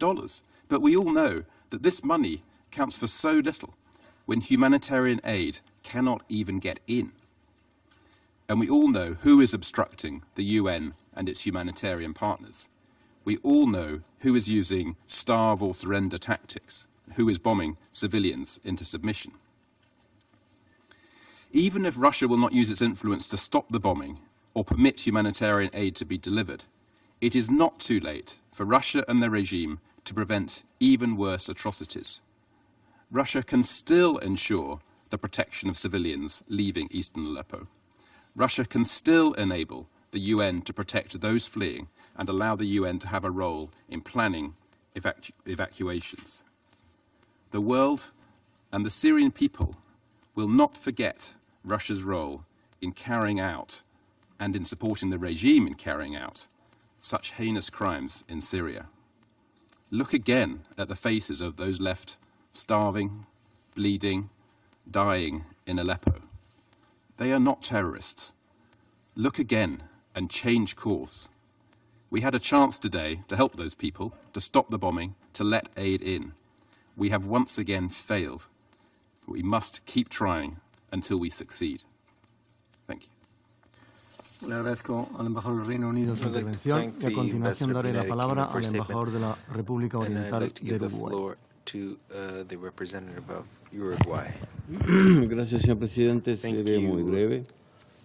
[SPEAKER 8] But we all know that this money counts for so little when humanitarian aid cannot even get in. And we all know who is obstructing the UN and its humanitarian partners. We all know who is using starve or surrender tactics, who is bombing civilians into submission. Even if Russia will not use its influence to stop the bombing or permit humanitarian aid to be delivered, it is not too late for Russia and the regime to prevent even worse atrocities. Russia can still ensure the protection of civilians leaving eastern Aleppo. Russia can still enable the UN to protect those fleeing and allow the UN to have a role in planning evacuations. The world and the Syrian people will not forget Russia's role in carrying out and in supporting the regime in carrying out such heinous crimes in Syria. Look again at the faces of those left starving, bleeding, dying in Aleppo. They are not terrorists. Look again and change course. We had a chance today to help those people, to stop the bombing, to let aid in. We have once again failed. But we must keep trying until we succeed. Thank you.
[SPEAKER 3] Le agradezco al embajador del Reino Unido su intervención y a continuación daré la palabra al embajador de la República Oriental de Uruguay.
[SPEAKER 9] The representative of Uruguay.
[SPEAKER 10] Gracias, señor presidente. Seré muy breve.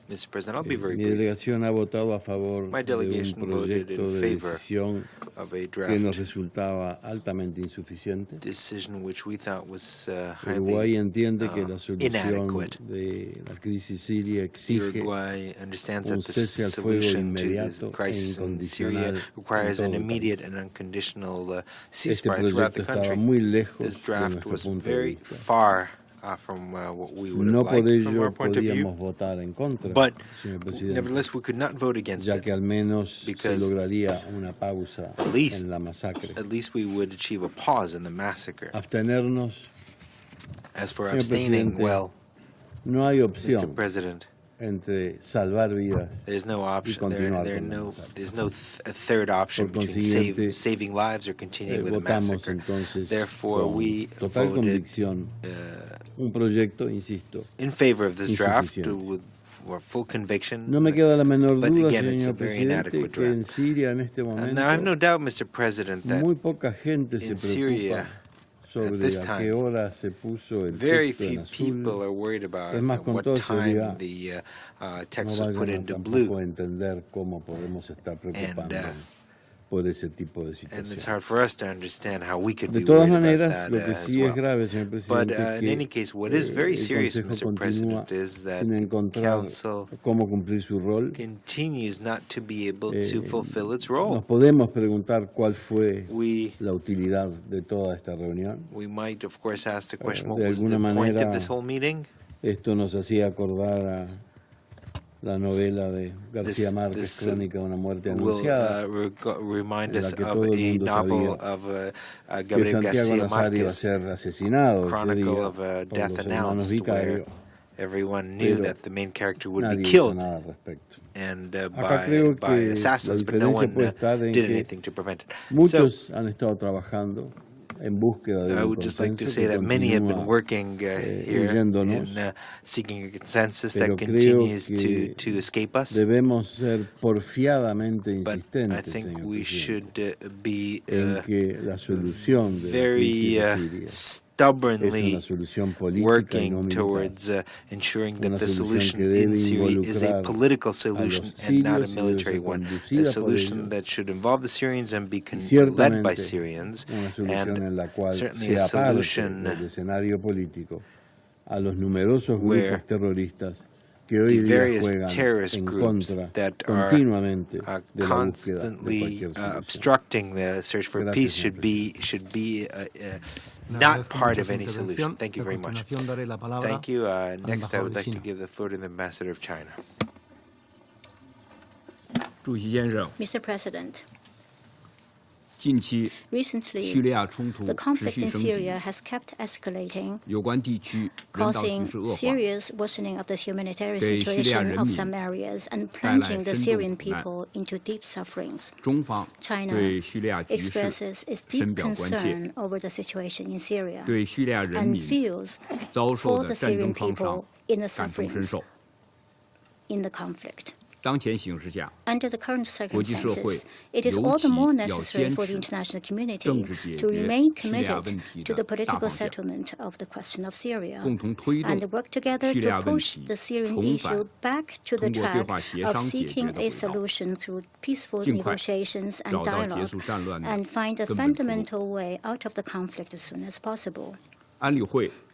[SPEAKER 9] Mr. President, I'll be very
[SPEAKER 10] Mi
[SPEAKER 9] brief.
[SPEAKER 10] delegación ha votado a favor
[SPEAKER 9] My
[SPEAKER 10] de un
[SPEAKER 9] delegation voted
[SPEAKER 10] proyecto
[SPEAKER 9] in
[SPEAKER 10] de
[SPEAKER 9] favor
[SPEAKER 10] decisión
[SPEAKER 9] of a
[SPEAKER 10] que nos
[SPEAKER 9] draft
[SPEAKER 10] resultaba altamente insuficiente.
[SPEAKER 9] decision which we thought was
[SPEAKER 10] Uruguay
[SPEAKER 9] highly
[SPEAKER 10] entiende que la solución
[SPEAKER 9] inadequate.
[SPEAKER 10] de la crisis siria exige
[SPEAKER 9] Uruguay understands
[SPEAKER 10] un
[SPEAKER 9] that the
[SPEAKER 10] cese al fuego
[SPEAKER 9] solution to
[SPEAKER 10] inmediato
[SPEAKER 9] the
[SPEAKER 10] e
[SPEAKER 9] crisis in Syria
[SPEAKER 10] incondicional
[SPEAKER 9] requires
[SPEAKER 10] en
[SPEAKER 9] an
[SPEAKER 10] todo el
[SPEAKER 9] immediate
[SPEAKER 10] país.
[SPEAKER 9] and unconditional
[SPEAKER 10] Este
[SPEAKER 9] ceasefire throughout
[SPEAKER 10] proyecto
[SPEAKER 9] the
[SPEAKER 10] estaba
[SPEAKER 9] country.
[SPEAKER 10] muy lejos
[SPEAKER 9] This
[SPEAKER 10] de
[SPEAKER 9] draft
[SPEAKER 10] nuestro
[SPEAKER 9] was
[SPEAKER 10] punto de
[SPEAKER 9] very
[SPEAKER 10] vista.
[SPEAKER 9] far from what we would
[SPEAKER 10] No
[SPEAKER 9] have
[SPEAKER 10] por
[SPEAKER 9] liked from
[SPEAKER 10] ello
[SPEAKER 9] our point of view.
[SPEAKER 10] podíamos votar en contra,
[SPEAKER 9] But
[SPEAKER 10] señor presidente,
[SPEAKER 9] nevertheless, we could not vote against
[SPEAKER 10] ya
[SPEAKER 9] it.
[SPEAKER 10] que al menos se
[SPEAKER 9] because
[SPEAKER 10] lograría una pausa
[SPEAKER 9] at least-
[SPEAKER 10] en la masacre.
[SPEAKER 9] At least we would achieve a pause in the massacre.
[SPEAKER 10] Abstenernos,
[SPEAKER 9] As for
[SPEAKER 10] Señor
[SPEAKER 9] abstaining,
[SPEAKER 10] Presidente,
[SPEAKER 9] well,
[SPEAKER 10] no hay
[SPEAKER 9] Mr.
[SPEAKER 10] opción
[SPEAKER 9] President,
[SPEAKER 10] entre salvar vidas
[SPEAKER 9] there's no option.
[SPEAKER 10] continuar
[SPEAKER 9] There's
[SPEAKER 10] con la
[SPEAKER 9] no,
[SPEAKER 10] masacre.
[SPEAKER 9] there's no a third option
[SPEAKER 10] Por
[SPEAKER 9] between
[SPEAKER 10] consiguiente,
[SPEAKER 9] saving lives or continuing with the
[SPEAKER 10] votamos
[SPEAKER 9] massacre.
[SPEAKER 10] entonces
[SPEAKER 9] Therefore,
[SPEAKER 10] con
[SPEAKER 9] we
[SPEAKER 10] total
[SPEAKER 9] voted
[SPEAKER 10] convicción un proyecto, insisto,
[SPEAKER 9] in favor of this draft
[SPEAKER 10] insuficiente.
[SPEAKER 9] with for full conviction.
[SPEAKER 10] No me queda la menor
[SPEAKER 9] But
[SPEAKER 10] duda,
[SPEAKER 9] again, it's a
[SPEAKER 10] señor
[SPEAKER 9] very
[SPEAKER 10] presidente,
[SPEAKER 9] inadequate
[SPEAKER 10] que en
[SPEAKER 9] draft.
[SPEAKER 10] Siria en este
[SPEAKER 9] And now I have no
[SPEAKER 10] momento
[SPEAKER 9] doubt, Mr. President, that
[SPEAKER 10] muy poca gente se
[SPEAKER 9] in
[SPEAKER 10] preocupa
[SPEAKER 9] Syria,
[SPEAKER 10] sobre
[SPEAKER 9] this
[SPEAKER 10] a
[SPEAKER 9] time,
[SPEAKER 10] qué hora se puso el
[SPEAKER 9] very
[SPEAKER 10] texto en
[SPEAKER 9] few
[SPEAKER 10] azul.
[SPEAKER 9] people are worried about
[SPEAKER 10] Es más,
[SPEAKER 9] at
[SPEAKER 10] con
[SPEAKER 9] what
[SPEAKER 10] toda
[SPEAKER 9] time
[SPEAKER 10] seguridad,
[SPEAKER 9] the
[SPEAKER 10] No
[SPEAKER 9] text was put
[SPEAKER 10] vayan a
[SPEAKER 9] into
[SPEAKER 10] tampoco
[SPEAKER 9] blue.
[SPEAKER 10] a entender cómo podemos estar preocupando por ese tipo de
[SPEAKER 9] And it's
[SPEAKER 10] situación.
[SPEAKER 9] hard for us to understand how we could
[SPEAKER 10] De
[SPEAKER 9] be
[SPEAKER 10] todas
[SPEAKER 9] worried about
[SPEAKER 10] maneras,
[SPEAKER 9] that
[SPEAKER 10] lo que
[SPEAKER 9] as
[SPEAKER 10] sí es
[SPEAKER 9] well.
[SPEAKER 10] grave, señor
[SPEAKER 9] But
[SPEAKER 10] presidente,
[SPEAKER 9] in
[SPEAKER 10] es
[SPEAKER 9] any
[SPEAKER 10] que
[SPEAKER 9] case, what is very
[SPEAKER 10] el
[SPEAKER 9] serious,
[SPEAKER 10] Consejo
[SPEAKER 9] Mr.
[SPEAKER 10] continúa
[SPEAKER 9] President, is that
[SPEAKER 10] sin
[SPEAKER 9] the
[SPEAKER 10] encontrar
[SPEAKER 9] Council
[SPEAKER 10] cómo cumplir su rol.
[SPEAKER 9] continues not to be able to fulfill its role.
[SPEAKER 10] Nos podemos preguntar cuál fue
[SPEAKER 9] We
[SPEAKER 10] la utilidad de toda esta reunión.
[SPEAKER 9] might, of course, ask the question, what
[SPEAKER 10] de
[SPEAKER 9] was the
[SPEAKER 10] alguna
[SPEAKER 9] point
[SPEAKER 10] manera,
[SPEAKER 9] of this whole meeting?
[SPEAKER 10] Esto nos hacía acordar a la novela de García Márquez,
[SPEAKER 9] this,
[SPEAKER 10] Crónica de una muerte
[SPEAKER 9] Will
[SPEAKER 10] anunciada,
[SPEAKER 9] remind
[SPEAKER 10] en la
[SPEAKER 9] us
[SPEAKER 10] que
[SPEAKER 9] of
[SPEAKER 10] todo el
[SPEAKER 9] a
[SPEAKER 10] mundo
[SPEAKER 9] novel
[SPEAKER 10] sabía
[SPEAKER 9] of
[SPEAKER 10] que
[SPEAKER 9] Gabriel
[SPEAKER 10] Santiago
[SPEAKER 9] García
[SPEAKER 10] Nazario iba a
[SPEAKER 9] Márquez,
[SPEAKER 10] ser asesinado ese
[SPEAKER 9] Chronicle
[SPEAKER 10] día
[SPEAKER 9] of a
[SPEAKER 10] por
[SPEAKER 9] Death
[SPEAKER 10] los hermanos
[SPEAKER 9] Announced, where
[SPEAKER 10] Vicario.
[SPEAKER 9] everyone knew
[SPEAKER 10] Pero
[SPEAKER 9] that the main character would be
[SPEAKER 10] Nadie hizo
[SPEAKER 9] killed
[SPEAKER 10] nada al respecto.
[SPEAKER 9] and
[SPEAKER 10] Acá creo
[SPEAKER 9] by
[SPEAKER 10] que
[SPEAKER 9] assassins,
[SPEAKER 10] la
[SPEAKER 9] but no
[SPEAKER 10] diferencia
[SPEAKER 9] one
[SPEAKER 10] puede estar en
[SPEAKER 9] did
[SPEAKER 10] que
[SPEAKER 9] anything to prevent it. So
[SPEAKER 10] Muchos han estado trabajando en búsqueda de
[SPEAKER 9] I
[SPEAKER 10] un
[SPEAKER 9] would just like to
[SPEAKER 10] consenso
[SPEAKER 9] say
[SPEAKER 10] que
[SPEAKER 9] that many have been
[SPEAKER 10] continúa
[SPEAKER 9] working here
[SPEAKER 10] huyéndonos,
[SPEAKER 9] in seeking a consensus that
[SPEAKER 10] pero creo
[SPEAKER 9] continues
[SPEAKER 10] que
[SPEAKER 9] to escape us.
[SPEAKER 10] debemos ser porfiadamente
[SPEAKER 9] But I
[SPEAKER 10] insistentes,
[SPEAKER 9] think
[SPEAKER 10] señor
[SPEAKER 9] we
[SPEAKER 10] presidente,
[SPEAKER 9] should be
[SPEAKER 10] en que la solución de la
[SPEAKER 9] very
[SPEAKER 10] crisis de Siria es
[SPEAKER 9] stubbornly
[SPEAKER 10] una solución política y
[SPEAKER 9] working
[SPEAKER 10] no militar.
[SPEAKER 9] towards ensuring that
[SPEAKER 10] Una
[SPEAKER 9] the
[SPEAKER 10] solución
[SPEAKER 9] solution
[SPEAKER 10] que debe
[SPEAKER 9] in Syria is a
[SPEAKER 10] involucrar
[SPEAKER 9] political
[SPEAKER 10] a
[SPEAKER 9] solution
[SPEAKER 10] los
[SPEAKER 9] and not a
[SPEAKER 10] sirios y debe
[SPEAKER 9] military
[SPEAKER 10] ser
[SPEAKER 9] one. A
[SPEAKER 10] conducida por
[SPEAKER 9] solution
[SPEAKER 10] ellos.
[SPEAKER 9] that should involve the Syrians and be
[SPEAKER 10] Y
[SPEAKER 9] led by
[SPEAKER 10] ciertamente
[SPEAKER 9] Syrians,
[SPEAKER 10] una solución en
[SPEAKER 9] and
[SPEAKER 10] la cual
[SPEAKER 9] certainly
[SPEAKER 10] se
[SPEAKER 9] a
[SPEAKER 10] aparte
[SPEAKER 9] solution
[SPEAKER 10] del escenario político a los numerosos
[SPEAKER 9] where
[SPEAKER 10] grupos terroristas que hoy
[SPEAKER 9] the
[SPEAKER 10] día
[SPEAKER 9] various
[SPEAKER 10] juegan
[SPEAKER 9] terrorist
[SPEAKER 10] en
[SPEAKER 9] groups
[SPEAKER 10] contra
[SPEAKER 9] that are
[SPEAKER 10] continuamente de la búsqueda de
[SPEAKER 9] constantly
[SPEAKER 10] cualquier solución.
[SPEAKER 9] obstructing the search for
[SPEAKER 10] Gracias,
[SPEAKER 9] peace
[SPEAKER 10] señor
[SPEAKER 9] should be
[SPEAKER 3] Le
[SPEAKER 9] not
[SPEAKER 3] agradezco
[SPEAKER 9] part
[SPEAKER 3] mucho
[SPEAKER 9] of
[SPEAKER 3] su
[SPEAKER 9] any solution.
[SPEAKER 3] intervención.
[SPEAKER 9] Thank you
[SPEAKER 3] A
[SPEAKER 9] very much.
[SPEAKER 3] continuación daré la palabra
[SPEAKER 9] Thank you.
[SPEAKER 3] al
[SPEAKER 9] Next, I
[SPEAKER 3] embajador
[SPEAKER 9] would
[SPEAKER 3] de
[SPEAKER 9] like to
[SPEAKER 3] China.
[SPEAKER 9] give the floor to the ambassador of China.
[SPEAKER 11] Mr. President, Recently, the conflict in Syria has kept escalating, causing serious worsening of the humanitarian situation of some areas and plunging the Syrian people into deep sufferings. China expresses its deep concern over the situation in Syria and feels for the Syrian people in the sufferings in the conflict. Under the current circumstances, it is all the more necessary for the international community to remain committed to the political settlement of the question of Syria and work together to push the Syrian issue back to the track of seeking a solution through peaceful negotiations and dialogue and find a fundamental way out of the conflict as soon as possible.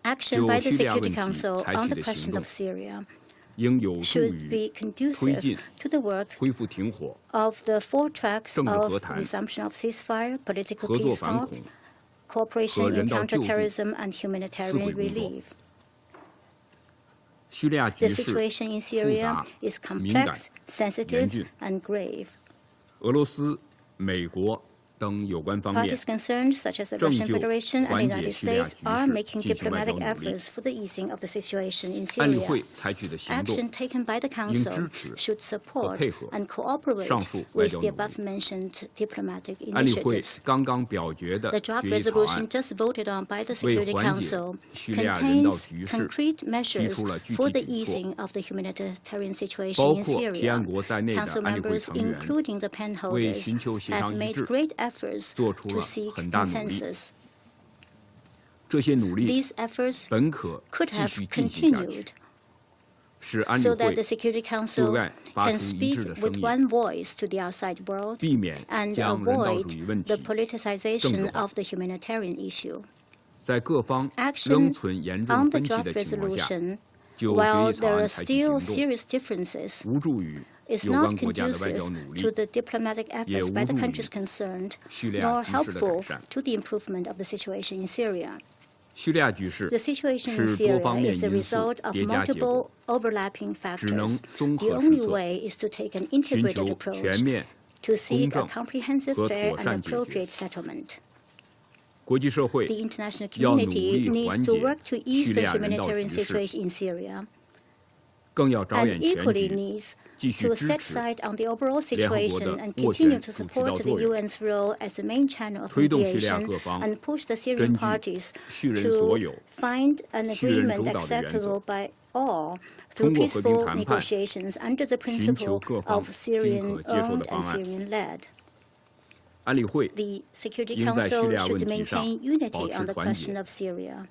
[SPEAKER 11] Action by the Security Council on the question of Syria should be conducive to the work of the 4 tracks of resumption of ceasefire, political peace talk, cooperation in counterterrorism, and humanitarian relief. The situation in Syria is complex, sensitive, and grave. Parties concerned, such as the Russian Federation and the United States, are making diplomatic efforts for the easing of the situation in Syria. Action taken by the Council should support and cooperate with the above-mentioned diplomatic initiatives. The draft resolution just voted on by the Security Council contains concrete measures for the easing of the humanitarian situation in Syria. Council members, including the pen holders, have made great efforts to seek consensus. These efforts could have continued so that the Security Council can speak with one voice to the outside world and avoid the politicization of the humanitarian issue. Action on the draft resolution, while there are still serious differences, is not conducive to the diplomatic efforts by the countries concerned, nor helpful to the improvement of the situation in Syria. The situation in Syria is the result of multiple overlapping factors. The only way is to take an integrated approach to seek a comprehensive, fair, and appropriate settlement. The international community needs to work to ease the humanitarian situation in Syria, and equally needs to set sight on the overall situation and continue to support the UN's role as the main channel of mediation and push the Syrian parties to find an agreement acceptable by all through peaceful negotiations under the principle of Syrian-owned and Syrian-led. The Security Council should maintain unity on the question of Syria,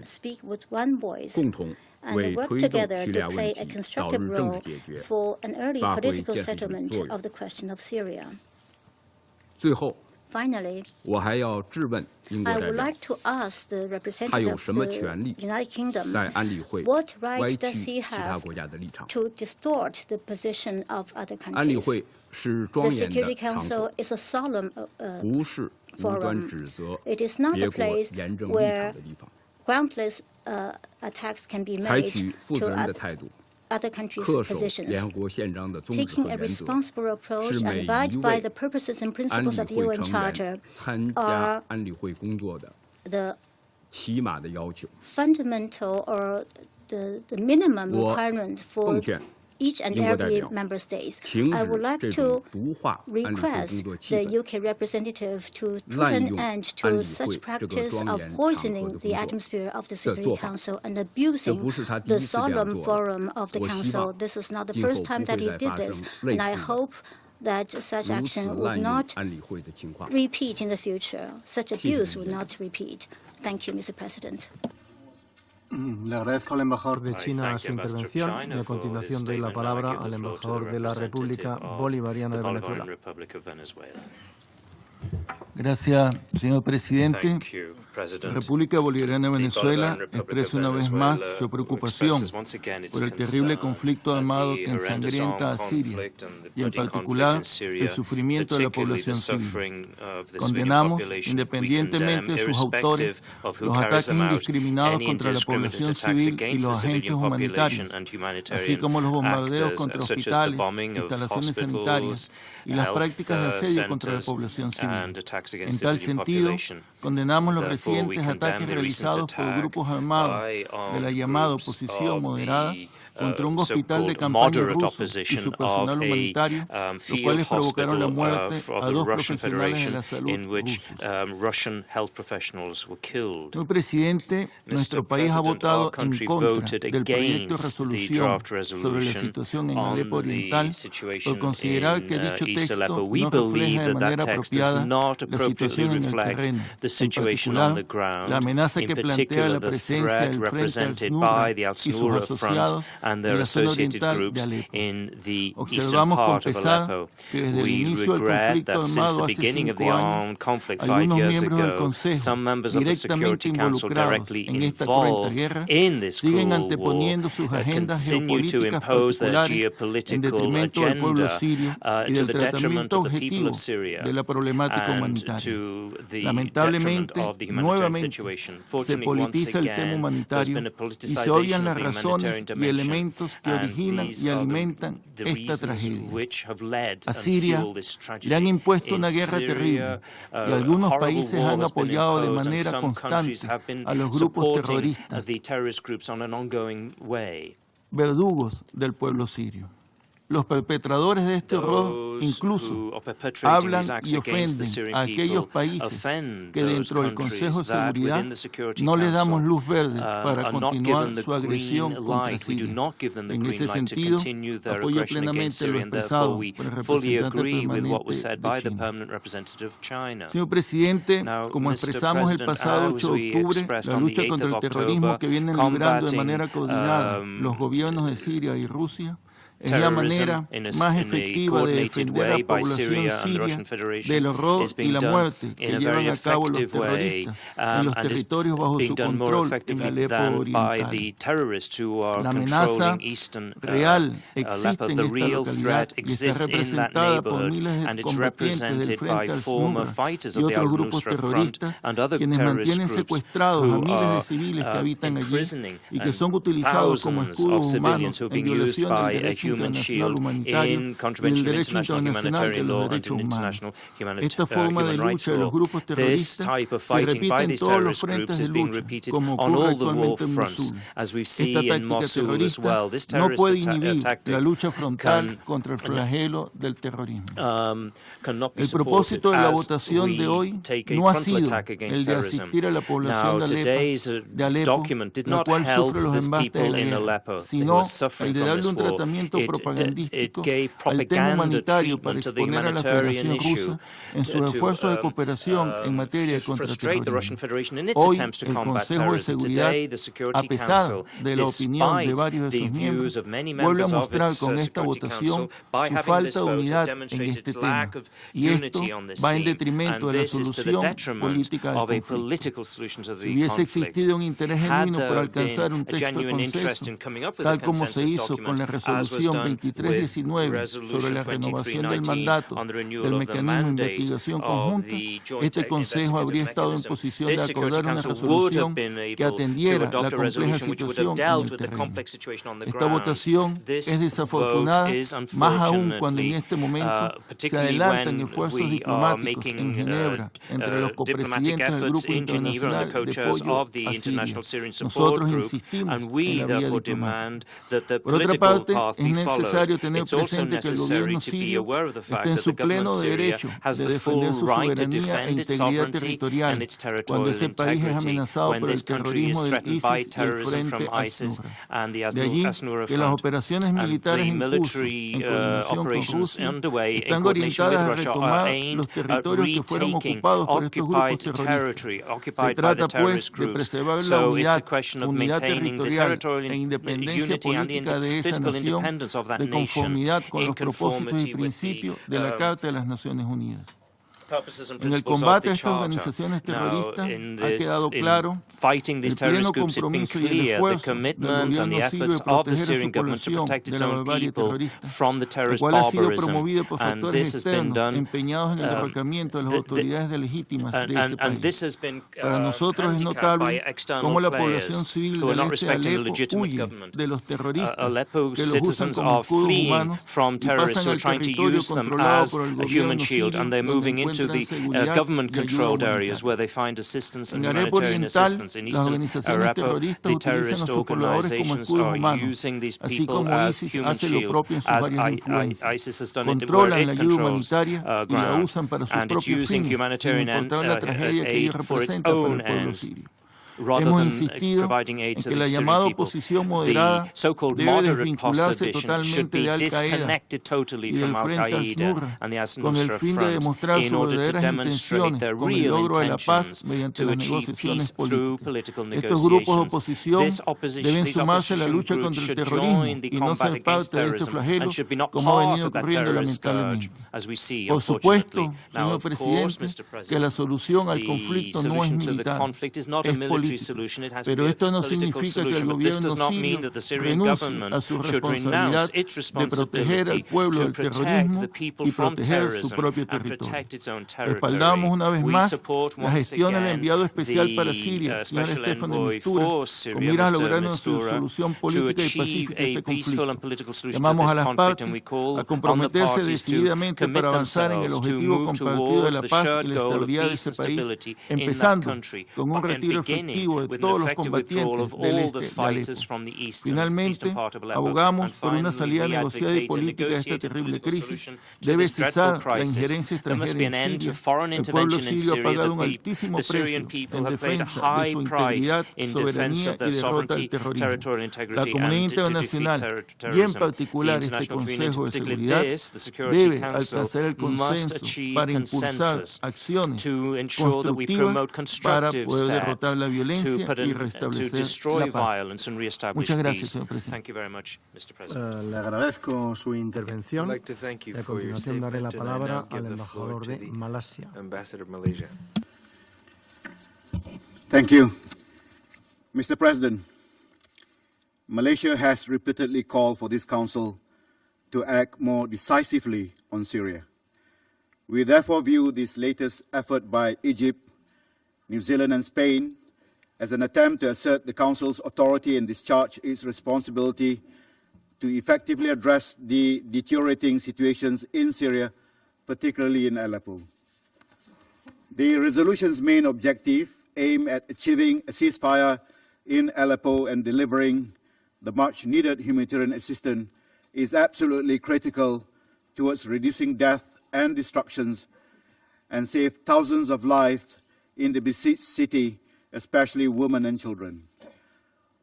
[SPEAKER 11] speak with one voice, and work together to play a constructive role for an early political settlement of the question of Syria. Finally, I would like to ask the representative of the United Kingdom, what right does he have to distort the position of other countries? The Security Council is a solemn forum. It is not a place where groundless attacks can be made to other countries' positions. Taking a responsible approach and abide by the purposes and principles of the UN Charter are the fundamental or the minimum requirement for each and every member state. I would like to request the UK representative to put an end to such practice of poisoning the atmosphere of the Security Council and abusing the solemn forum of the Council. This is not the first time that he did this, and I hope that such action would not repeat in the future. Such abuse would not repeat. Thank you, Mr. President.
[SPEAKER 3] Le agradezco al embajador de China su intervención y a continuación doy la palabra al embajador de la República Bolivariana de Venezuela.
[SPEAKER 12] Gracias, señor presidente.
[SPEAKER 2] Thank you, President.
[SPEAKER 12] La República Bolivariana de Venezuela
[SPEAKER 2] Bolivarian Republic
[SPEAKER 12] expresa
[SPEAKER 2] of
[SPEAKER 12] una vez más
[SPEAKER 2] Venezuela
[SPEAKER 12] su preocupación
[SPEAKER 2] expresses once again its
[SPEAKER 12] por el terrible
[SPEAKER 2] concern
[SPEAKER 12] conflicto
[SPEAKER 2] at
[SPEAKER 12] armado
[SPEAKER 2] the
[SPEAKER 12] que
[SPEAKER 2] horrendous
[SPEAKER 12] ensangrienta a
[SPEAKER 2] armed
[SPEAKER 12] Siria
[SPEAKER 2] conflict and the
[SPEAKER 12] y en
[SPEAKER 2] bloody conflict
[SPEAKER 12] particular
[SPEAKER 2] in Syria,
[SPEAKER 12] el sufrimiento de la
[SPEAKER 2] particularly the
[SPEAKER 12] población civil.
[SPEAKER 2] suffering of the civilian
[SPEAKER 12] Condenamos,
[SPEAKER 2] population. We
[SPEAKER 12] independientemente de sus autores,
[SPEAKER 2] irrespective of who
[SPEAKER 12] los
[SPEAKER 2] carries
[SPEAKER 12] ataques
[SPEAKER 2] them out,
[SPEAKER 12] indiscriminados
[SPEAKER 2] any
[SPEAKER 12] contra la
[SPEAKER 2] indiscriminate
[SPEAKER 12] población
[SPEAKER 2] attacks
[SPEAKER 12] civil y
[SPEAKER 2] against
[SPEAKER 12] los
[SPEAKER 2] the
[SPEAKER 12] agentes
[SPEAKER 2] civilian
[SPEAKER 12] humanitarios,
[SPEAKER 2] population and
[SPEAKER 12] así
[SPEAKER 2] humanitarian
[SPEAKER 12] como los bombardeos
[SPEAKER 2] actors,
[SPEAKER 12] contra
[SPEAKER 2] such as the
[SPEAKER 12] hospitales,
[SPEAKER 2] bombing of
[SPEAKER 12] instalaciones sanitarias
[SPEAKER 2] hospitals,
[SPEAKER 12] y las
[SPEAKER 2] health
[SPEAKER 12] prácticas de asedio contra la
[SPEAKER 2] centers,
[SPEAKER 12] población civil.
[SPEAKER 2] and attacks
[SPEAKER 12] En
[SPEAKER 2] against
[SPEAKER 12] tal
[SPEAKER 2] civilian
[SPEAKER 12] sentido,
[SPEAKER 2] population.
[SPEAKER 12] condenamos los
[SPEAKER 2] Therefore, we
[SPEAKER 12] recientes ataques
[SPEAKER 2] condemn the recent
[SPEAKER 12] realizados por
[SPEAKER 2] attack
[SPEAKER 12] grupos armados
[SPEAKER 2] by
[SPEAKER 12] de la
[SPEAKER 2] armed
[SPEAKER 12] llamada
[SPEAKER 2] groups
[SPEAKER 12] oposición
[SPEAKER 2] of
[SPEAKER 12] moderada
[SPEAKER 2] the
[SPEAKER 12] contra un hospital de
[SPEAKER 2] so-called
[SPEAKER 12] campaña
[SPEAKER 2] moderate
[SPEAKER 12] ruso y
[SPEAKER 2] opposition
[SPEAKER 12] su
[SPEAKER 2] of
[SPEAKER 12] personal humanitario,
[SPEAKER 2] a
[SPEAKER 12] los
[SPEAKER 2] field
[SPEAKER 12] cuales provocaron la
[SPEAKER 2] hospital
[SPEAKER 12] muerte
[SPEAKER 2] of
[SPEAKER 12] a
[SPEAKER 2] the
[SPEAKER 12] dos
[SPEAKER 2] Russian
[SPEAKER 12] profesionales de
[SPEAKER 2] Federation
[SPEAKER 12] la salud
[SPEAKER 2] in which
[SPEAKER 12] rusos.
[SPEAKER 2] Russian health professionals were killed.
[SPEAKER 12] Señor presidente, nuestro país ha
[SPEAKER 2] President,
[SPEAKER 12] votado
[SPEAKER 2] our
[SPEAKER 12] en
[SPEAKER 2] country
[SPEAKER 12] contra
[SPEAKER 2] voted
[SPEAKER 12] del proyecto de
[SPEAKER 2] against the
[SPEAKER 12] resolución
[SPEAKER 2] draft
[SPEAKER 12] sobre la
[SPEAKER 2] resolution
[SPEAKER 12] situación en
[SPEAKER 2] on
[SPEAKER 12] Aleppo
[SPEAKER 2] the
[SPEAKER 12] Oriental por
[SPEAKER 2] situation
[SPEAKER 12] considerar que
[SPEAKER 2] in
[SPEAKER 12] dicho
[SPEAKER 2] East
[SPEAKER 12] texto
[SPEAKER 2] Aleppo.
[SPEAKER 12] no
[SPEAKER 2] We believe
[SPEAKER 12] refleja de
[SPEAKER 2] that
[SPEAKER 12] manera
[SPEAKER 2] that text does
[SPEAKER 12] apropiada
[SPEAKER 2] not
[SPEAKER 12] la
[SPEAKER 2] appropriately
[SPEAKER 12] situación en el
[SPEAKER 2] reflect
[SPEAKER 12] terreno,
[SPEAKER 2] the
[SPEAKER 12] en
[SPEAKER 2] situation on the
[SPEAKER 12] particular
[SPEAKER 2] ground,
[SPEAKER 12] la amenaza
[SPEAKER 2] in
[SPEAKER 12] que plantea
[SPEAKER 2] particular
[SPEAKER 12] la
[SPEAKER 2] the
[SPEAKER 12] presencia
[SPEAKER 2] threat
[SPEAKER 12] del Frente
[SPEAKER 2] represented
[SPEAKER 12] al-Nusra
[SPEAKER 2] by the
[SPEAKER 12] y sus
[SPEAKER 2] Al-Nusra Front
[SPEAKER 12] asociados
[SPEAKER 2] and
[SPEAKER 12] en
[SPEAKER 2] their
[SPEAKER 12] la zona
[SPEAKER 2] associated
[SPEAKER 12] oriental de
[SPEAKER 2] groups
[SPEAKER 12] Aleppo.
[SPEAKER 2] in the eastern
[SPEAKER 12] Observamos con
[SPEAKER 2] part of
[SPEAKER 12] pesar
[SPEAKER 2] Aleppo.
[SPEAKER 12] que desde el
[SPEAKER 2] We
[SPEAKER 12] inicio del
[SPEAKER 2] regret
[SPEAKER 12] conflicto
[SPEAKER 2] that since the
[SPEAKER 12] armado hace
[SPEAKER 2] beginning of the
[SPEAKER 12] 5 años,
[SPEAKER 2] armed conflict 5
[SPEAKER 12] algunos
[SPEAKER 2] years
[SPEAKER 12] miembros del
[SPEAKER 2] ago,
[SPEAKER 12] Consejo
[SPEAKER 2] some members of the
[SPEAKER 12] directamente
[SPEAKER 2] Security Council
[SPEAKER 12] involucrados
[SPEAKER 2] directly
[SPEAKER 12] en esta cruenta
[SPEAKER 2] involved
[SPEAKER 12] guerra
[SPEAKER 2] in this
[SPEAKER 12] siguen
[SPEAKER 2] cruel war
[SPEAKER 12] anteponiendo sus agendas
[SPEAKER 2] continue to
[SPEAKER 12] geopolíticas
[SPEAKER 2] impose their
[SPEAKER 12] particulares en
[SPEAKER 2] geopolitical
[SPEAKER 12] detrimento del pueblo
[SPEAKER 2] agenda
[SPEAKER 12] sirio y
[SPEAKER 2] to
[SPEAKER 12] del
[SPEAKER 2] the detriment
[SPEAKER 12] tratamiento
[SPEAKER 2] of the people
[SPEAKER 12] objetivo
[SPEAKER 2] of Syria
[SPEAKER 12] de la problemática
[SPEAKER 2] and
[SPEAKER 12] humanitaria.
[SPEAKER 2] to the detriment
[SPEAKER 12] Lamentablemente,
[SPEAKER 2] of the humanitarian
[SPEAKER 12] nuevamente
[SPEAKER 2] situation.
[SPEAKER 12] se
[SPEAKER 2] Fortunately, once
[SPEAKER 12] politiza el tema
[SPEAKER 2] again, there's
[SPEAKER 12] humanitario
[SPEAKER 2] been a
[SPEAKER 12] y se odian
[SPEAKER 2] politicization
[SPEAKER 12] las
[SPEAKER 2] of the
[SPEAKER 12] razones
[SPEAKER 2] humanitarian
[SPEAKER 12] y
[SPEAKER 2] dimension,
[SPEAKER 12] elementos que
[SPEAKER 2] and
[SPEAKER 12] originan
[SPEAKER 2] these
[SPEAKER 12] y
[SPEAKER 2] are
[SPEAKER 12] alimentan
[SPEAKER 2] the
[SPEAKER 12] esta
[SPEAKER 2] reasons
[SPEAKER 12] tragedia.
[SPEAKER 2] which have led
[SPEAKER 12] A
[SPEAKER 2] and
[SPEAKER 12] Siria
[SPEAKER 2] fueled this tragedy.
[SPEAKER 12] le han impuesto
[SPEAKER 2] In
[SPEAKER 12] una guerra
[SPEAKER 2] Syria,
[SPEAKER 12] terrible y algunos
[SPEAKER 2] horrible
[SPEAKER 12] países
[SPEAKER 2] war
[SPEAKER 12] han
[SPEAKER 2] has been
[SPEAKER 12] apoyado de
[SPEAKER 2] imposed, and
[SPEAKER 12] manera
[SPEAKER 2] some countries
[SPEAKER 12] constante
[SPEAKER 2] have been
[SPEAKER 12] a los grupos
[SPEAKER 2] supporting
[SPEAKER 12] terroristas,
[SPEAKER 2] the terrorist groups on an ongoing way.
[SPEAKER 12] verdugos del pueblo sirio. Los perpetradores de este horror incluso hablan y ofenden a aquellos países que dentro del Consejo de Seguridad no les damos luz verde para continuar su agresión contra Siria. En ese sentido, apoyo plenamente lo expresado por el representante permanente de China. Señor presidente, como expresamos el pasado 8 de octubre, la lucha contra el terrorismo que vienen librando de manera coordinada los gobiernos de Siria y Rusia es la manera más efectiva de defender a la población siria del horror y la muerte que llevan a cabo los terroristas en los territorios bajo su control en Aleppo Oriental. La amenaza real existe en esta localidad y está representada por miles de combatientes del Frente al-Nusra y otros grupos terroristas quienes mantienen secuestrados a miles de civiles que habitan allí y que son utilizados como escudos humanos en violación del derecho internacional humanitario y el derecho internacional de los derechos humanos. Esta forma de lucha de los grupos terroristas se repite en todos los frentes de lucha, como ocurre actualmente en Mosul. Esta táctica terrorista no puede inhibir la lucha frontal contra el flagelo del terrorismo. El propósito de la votación de hoy no ha sido el de asistir a la población de Aleppo, la cual sufre los embates de la guerra, sino el de darle un tratamiento propagandístico al tema humanitario para exponer a la Federación Rusa en sus esfuerzos de cooperación en materia de contraterrorismo. Hoy, el Consejo de Seguridad, a pesar de la opinión de varios de sus miembros, vuelve a mostrar con esta votación su falta de unidad en este tema, y esto va en detrimento de la solución política del conflicto. Si hubiese existido un interés genuino por alcanzar un texto de consenso, tal como se hizo con la resolución 2319 sobre la renovación del mandato del mecanismo de investigación conjunta, este Consejo habría estado en posición de acordar una resolución que atendiera la compleja situación en el terreno. Esta votación es desafortunada, más aún cuando en este momento se adelantan esfuerzos diplomáticos en Ginebra entre los copresidentes del Grupo Internacional de Apoyo a Siria. Nosotros insistimos en la vía diplomática. Por otra parte, es necesario tener presente que el gobierno sirio está en su pleno derecho de defender su soberanía e integridad territorial cuando ese país es amenazado por el terrorismo del ISIS y el Frente al-Nusra. De allí que las operaciones militares en curso, en coordinación con Rusia, están orientadas a retomar los territorios que fueron ocupados por estos grupos terroristas. Se trata, pues, de preservar la unidad territorial e independencia política de esa nación de conformidad con los propósitos y principios de la Carta de las Naciones Unidas.
[SPEAKER 3] En el combate a estas organizaciones terroristas ha quedado claro
[SPEAKER 2] fighting these terrorist groups, it's been clear the
[SPEAKER 3] del
[SPEAKER 2] commitment and the
[SPEAKER 3] gobierno
[SPEAKER 2] efforts
[SPEAKER 3] sirio de
[SPEAKER 2] of the
[SPEAKER 3] proteger a
[SPEAKER 2] Syrian
[SPEAKER 3] su
[SPEAKER 2] government to
[SPEAKER 3] población
[SPEAKER 2] protect
[SPEAKER 3] de
[SPEAKER 2] its
[SPEAKER 3] la
[SPEAKER 2] own
[SPEAKER 3] barbarie
[SPEAKER 2] people
[SPEAKER 3] terrorista,
[SPEAKER 2] from the
[SPEAKER 3] el
[SPEAKER 2] terrorist
[SPEAKER 3] cual ha sido
[SPEAKER 2] barbarism.
[SPEAKER 3] promovido por
[SPEAKER 2] And
[SPEAKER 3] factores
[SPEAKER 2] this has been
[SPEAKER 3] externos
[SPEAKER 2] done,
[SPEAKER 3] empeñados en el derrocamiento de las autoridades legítimas de ese
[SPEAKER 2] and this
[SPEAKER 3] país.
[SPEAKER 2] has been
[SPEAKER 3] Para nosotros es
[SPEAKER 2] handicapped by
[SPEAKER 3] notable
[SPEAKER 2] external
[SPEAKER 3] cómo la
[SPEAKER 2] players
[SPEAKER 3] población civil
[SPEAKER 2] who are
[SPEAKER 3] del
[SPEAKER 2] not
[SPEAKER 3] este de
[SPEAKER 2] respecting the
[SPEAKER 3] Alepo
[SPEAKER 2] legitimate
[SPEAKER 3] huye
[SPEAKER 2] government.
[SPEAKER 3] de los terroristas
[SPEAKER 2] Aleppo
[SPEAKER 3] que los usan
[SPEAKER 2] citizens
[SPEAKER 3] como
[SPEAKER 2] are
[SPEAKER 3] escudos
[SPEAKER 2] fleeing
[SPEAKER 3] humanos
[SPEAKER 2] from
[SPEAKER 3] y
[SPEAKER 2] terrorists
[SPEAKER 3] pasan
[SPEAKER 2] who are
[SPEAKER 3] al
[SPEAKER 2] trying to
[SPEAKER 3] territorio
[SPEAKER 2] use them
[SPEAKER 3] controlado
[SPEAKER 2] as
[SPEAKER 3] por el
[SPEAKER 2] a
[SPEAKER 3] gobierno
[SPEAKER 2] human shield,
[SPEAKER 3] sirio
[SPEAKER 2] and they're
[SPEAKER 3] donde
[SPEAKER 2] moving into
[SPEAKER 3] encuentran
[SPEAKER 2] the
[SPEAKER 3] seguridad y ayuda
[SPEAKER 2] government-controlled areas
[SPEAKER 3] humanitaria.
[SPEAKER 2] where they find assistance and
[SPEAKER 3] En Alepo
[SPEAKER 2] humanitarian
[SPEAKER 3] Oriental,
[SPEAKER 2] assistance. In
[SPEAKER 3] las
[SPEAKER 2] eastern
[SPEAKER 3] organizaciones
[SPEAKER 2] Aleppo,
[SPEAKER 3] terroristas
[SPEAKER 2] the
[SPEAKER 3] utilizan a
[SPEAKER 2] terrorist
[SPEAKER 3] sus pobladores como
[SPEAKER 2] organizations
[SPEAKER 3] escudos
[SPEAKER 2] are
[SPEAKER 3] humanos,
[SPEAKER 2] using these
[SPEAKER 3] así
[SPEAKER 2] people
[SPEAKER 3] como
[SPEAKER 2] as
[SPEAKER 3] ISIS
[SPEAKER 2] human
[SPEAKER 3] hace lo
[SPEAKER 2] shields,
[SPEAKER 3] propio en sus
[SPEAKER 2] as
[SPEAKER 3] áreas de influencia.
[SPEAKER 2] ISIS has done it where
[SPEAKER 3] Controlan
[SPEAKER 2] it
[SPEAKER 3] la ayuda
[SPEAKER 2] controls
[SPEAKER 3] humanitaria y la
[SPEAKER 2] ground,
[SPEAKER 3] usan para sus
[SPEAKER 2] and it's
[SPEAKER 3] propios
[SPEAKER 2] using
[SPEAKER 3] fines, sin
[SPEAKER 2] humanitarian
[SPEAKER 3] importar la tragedia que ello
[SPEAKER 2] aid for its
[SPEAKER 3] representa para
[SPEAKER 2] own
[SPEAKER 3] el pueblo
[SPEAKER 2] ends,
[SPEAKER 3] sirio.
[SPEAKER 2] rather
[SPEAKER 3] Hemos
[SPEAKER 2] than
[SPEAKER 3] insistido
[SPEAKER 2] providing aid
[SPEAKER 3] en
[SPEAKER 2] to
[SPEAKER 3] que
[SPEAKER 2] the
[SPEAKER 3] la
[SPEAKER 2] Syrian
[SPEAKER 3] llamada
[SPEAKER 2] people.
[SPEAKER 3] oposición
[SPEAKER 2] The
[SPEAKER 3] moderada
[SPEAKER 2] so-called
[SPEAKER 3] debe
[SPEAKER 2] moderate
[SPEAKER 3] desvincularse
[SPEAKER 2] opposition should
[SPEAKER 3] totalmente
[SPEAKER 2] be
[SPEAKER 3] de Al-Qaeda
[SPEAKER 2] disconnected totally
[SPEAKER 3] y
[SPEAKER 2] from
[SPEAKER 3] del Frente
[SPEAKER 2] Al-Qaeda
[SPEAKER 3] al-Nusra
[SPEAKER 2] and the
[SPEAKER 3] con el
[SPEAKER 2] As-Nusra
[SPEAKER 3] fin de
[SPEAKER 2] Front
[SPEAKER 3] demostrar
[SPEAKER 2] in
[SPEAKER 3] sus
[SPEAKER 2] order to
[SPEAKER 3] verdaderas
[SPEAKER 2] demonstrate
[SPEAKER 3] intenciones
[SPEAKER 2] their
[SPEAKER 3] con el
[SPEAKER 2] real
[SPEAKER 3] logro de la paz
[SPEAKER 2] intentions
[SPEAKER 3] mediante
[SPEAKER 2] to
[SPEAKER 3] las
[SPEAKER 2] achieve
[SPEAKER 3] negociaciones
[SPEAKER 2] peace through
[SPEAKER 3] políticas.
[SPEAKER 2] political
[SPEAKER 3] Estos grupos de
[SPEAKER 2] negotiations.
[SPEAKER 3] oposición deben sumarse a la lucha contra el terrorismo y no ser parte de este flagelo como ha venido ocurriendo lamentablemente. Por supuesto, señor presidente, que la solución al conflicto no es militar, es política. Pero esto no significa que el gobierno sirio renuncie a su responsabilidad de proteger al pueblo del terrorismo y proteger su propio territorio. Respaldamos una vez más la gestión del enviado especial para Siria, señor Stefan de Mistura, con miras a lograr una solución política y pacífica a este conflicto. Llamamos a las partes a comprometerse decididamente para avanzar en el objetivo compartido de la paz y la estabilidad de ese país, empezando con un retiro efectivo de todos los combatientes del este de Alepo. Finalmente, abogamos por una salida negociada y política de esta terrible crisis. Debe cesar la injerencia extranjera en Siria. El pueblo sirio ha pagado un altísimo precio en defensa de su integridad, soberanía y derrota del terrorismo. La comunidad internacional, y en particular este Consejo de Seguridad, debe alcanzar el consenso para impulsar acciones constructivas para poder derrotar la violencia y restablecer la paz. Muchas gracias, señor presidente.
[SPEAKER 13] Le agradezco su intervención.
[SPEAKER 9] I'd like to thank you
[SPEAKER 13] Y a
[SPEAKER 9] for your
[SPEAKER 13] continuación daré la
[SPEAKER 9] statement, and I
[SPEAKER 13] palabra
[SPEAKER 9] now give
[SPEAKER 13] al
[SPEAKER 9] the
[SPEAKER 13] embajador
[SPEAKER 9] floor
[SPEAKER 13] de
[SPEAKER 9] to the
[SPEAKER 13] Malasia.
[SPEAKER 9] Ambassador of Malaysia.
[SPEAKER 14] Thank you. Mr. President, Malaysia has repeatedly called for this Council to act more decisively on Syria. We therefore view this latest effort by Egypt, New Zealand and Spain as an attempt to assert the Council's authority and discharge its responsibility to effectively address the deteriorating situations in Syria, particularly in Aleppo. The resolution's main objective aimed at achieving a ceasefire in Aleppo and delivering the much-needed humanitarian assistance is absolutely critical towards reducing death and destructions and save thousands of lives in the besieged city, especially women and children.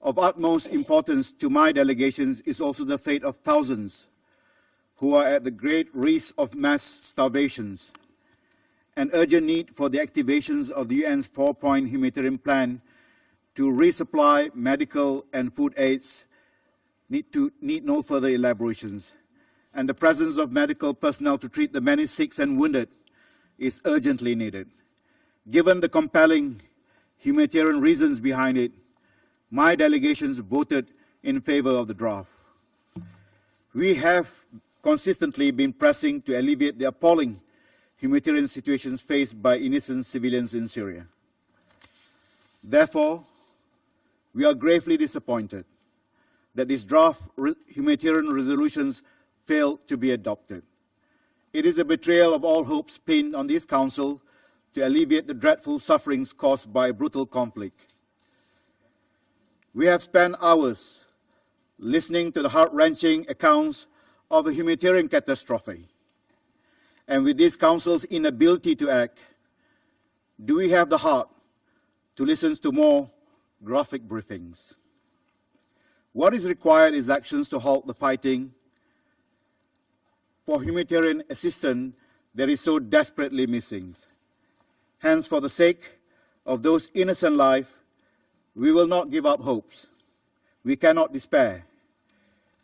[SPEAKER 14] Of utmost importance to my delegations is also the fate of thousands who are at the great risk of mass starvations. An urgent need for the activations of the UN's 4-point humanitarian plan to resupply medical and food aids need no further elaborations. And the presence of medical personnel to treat the many sick and wounded is urgently needed. Given the compelling humanitarian reasons behind it, my delegations voted in favor of the draft. We have consistently been pressing to alleviate the appalling humanitarian situations faced by innocent civilians in Syria. Therefore, we are gravely disappointed that these draft humanitarian resolutions failed to be adopted. It is a betrayal of all hopes pinned on this Council to alleviate the dreadful sufferings caused by brutal conflict. We have spent hours listening to the heart-wrenching accounts of a humanitarian catastrophe. And with this Council's inability to act, do we have the heart to listen to more graphic briefings? What is required is actions to halt the fighting for humanitarian assistance that is so desperately missing. Hence, for the sake of those innocent lives, we will not give up hopes. We cannot despair.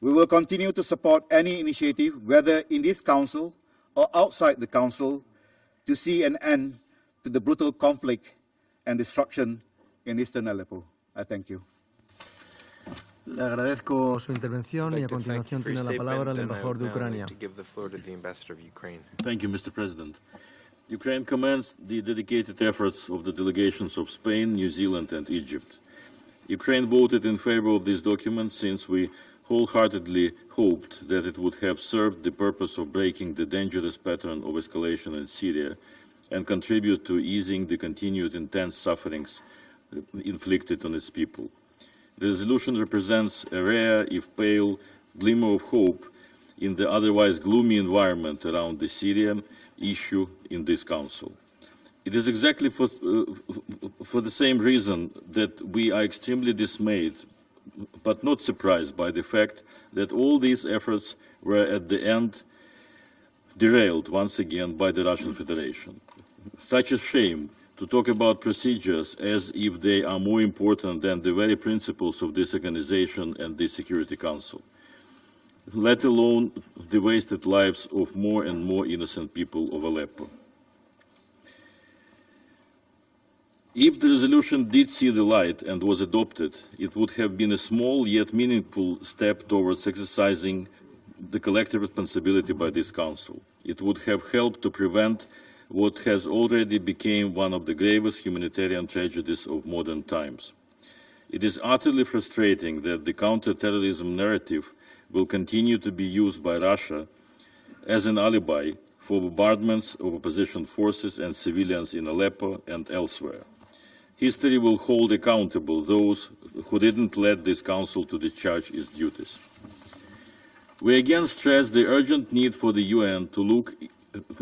[SPEAKER 14] We will continue to support any initiative, whether in this Council or outside the Council, to see an end to the brutal conflict and destruction in eastern Aleppo. I thank you.
[SPEAKER 3] Le agradezco su intervención y a continuación tiene la palabra el embajador de Ucrania.
[SPEAKER 15] Thank you, Mr. President. Ukraine commends the dedicated efforts of the delegations of Spain, New Zealand and Egypt. Ukraine voted in favor of this document since we wholeheartedly hoped that it would have served the purpose of breaking the dangerous pattern of escalation in Syria and contribute to easing the continued intense sufferings inflicted on its people. The resolution represents a rare, if pale, glimmer of hope in the otherwise gloomy environment around the Syrian issue in this Council. It is exactly for the same reason that we are extremely dismayed, but not surprised by the fact that all these efforts were at the end derailed once again by the Russian Federation. Such a shame to talk about procedures as if they are more important than the very principles of this organization and this Security Council, let alone the wasted lives of more and more innocent people of Aleppo. If the resolution did see the light and was adopted, it would have been a small yet meaningful step towards exercising the collective responsibility by this Council. It would have helped to prevent what has already become one of the gravest humanitarian tragedies of modern times. It is utterly frustrating that the counter-terrorism narrative will continue to be used by Russia as an alibi for bombardments of opposition forces and civilians in Aleppo and elsewhere. History will hold accountable those who didn't let this Council to discharge its duties. We again stress the urgent need for the UN to look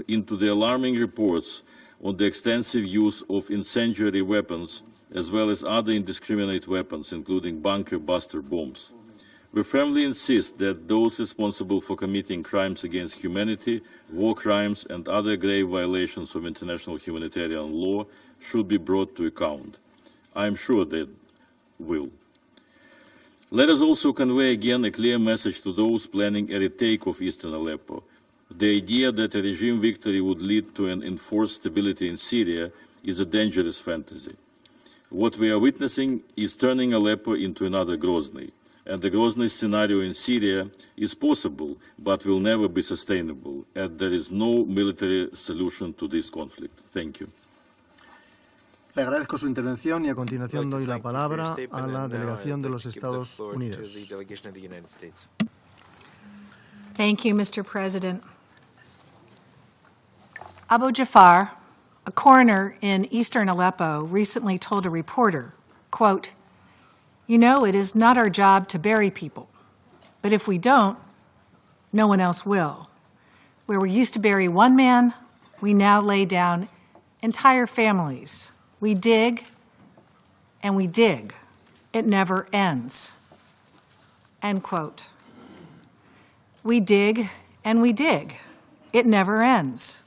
[SPEAKER 15] into the alarming reports on the extensive use of incendiary weapons as well as other indiscriminate weapons, including bunker-buster bombs. We firmly insist that those responsible for committing crimes against humanity, war crimes and other grave violations of international humanitarian law should be brought to account. I am sure they will. Let us also convey again a clear message to those planning a retake of eastern Aleppo. The idea that a regime victory would lead to an enforced stability in Syria is a dangerous fantasy. What we are witnessing is turning Aleppo into another Grozny, and the Grozny scenario in Syria is possible, but will never be sustainable, and there is no military solution to this conflict. Thank you.
[SPEAKER 3] Le agradezco su intervención y a continuación doy la palabra a la delegación de los Estados Unidos.
[SPEAKER 1] Thank you, Mr. President. Abu Jafar, a coroner in eastern Aleppo, recently told a reporter, quote, "You know, it is not our job to bury people, but if we don't, no one else will. Where we used to bury one man, we now lay down entire families. We dig and we dig. It never ends." End quote. We dig and we dig. It never ends.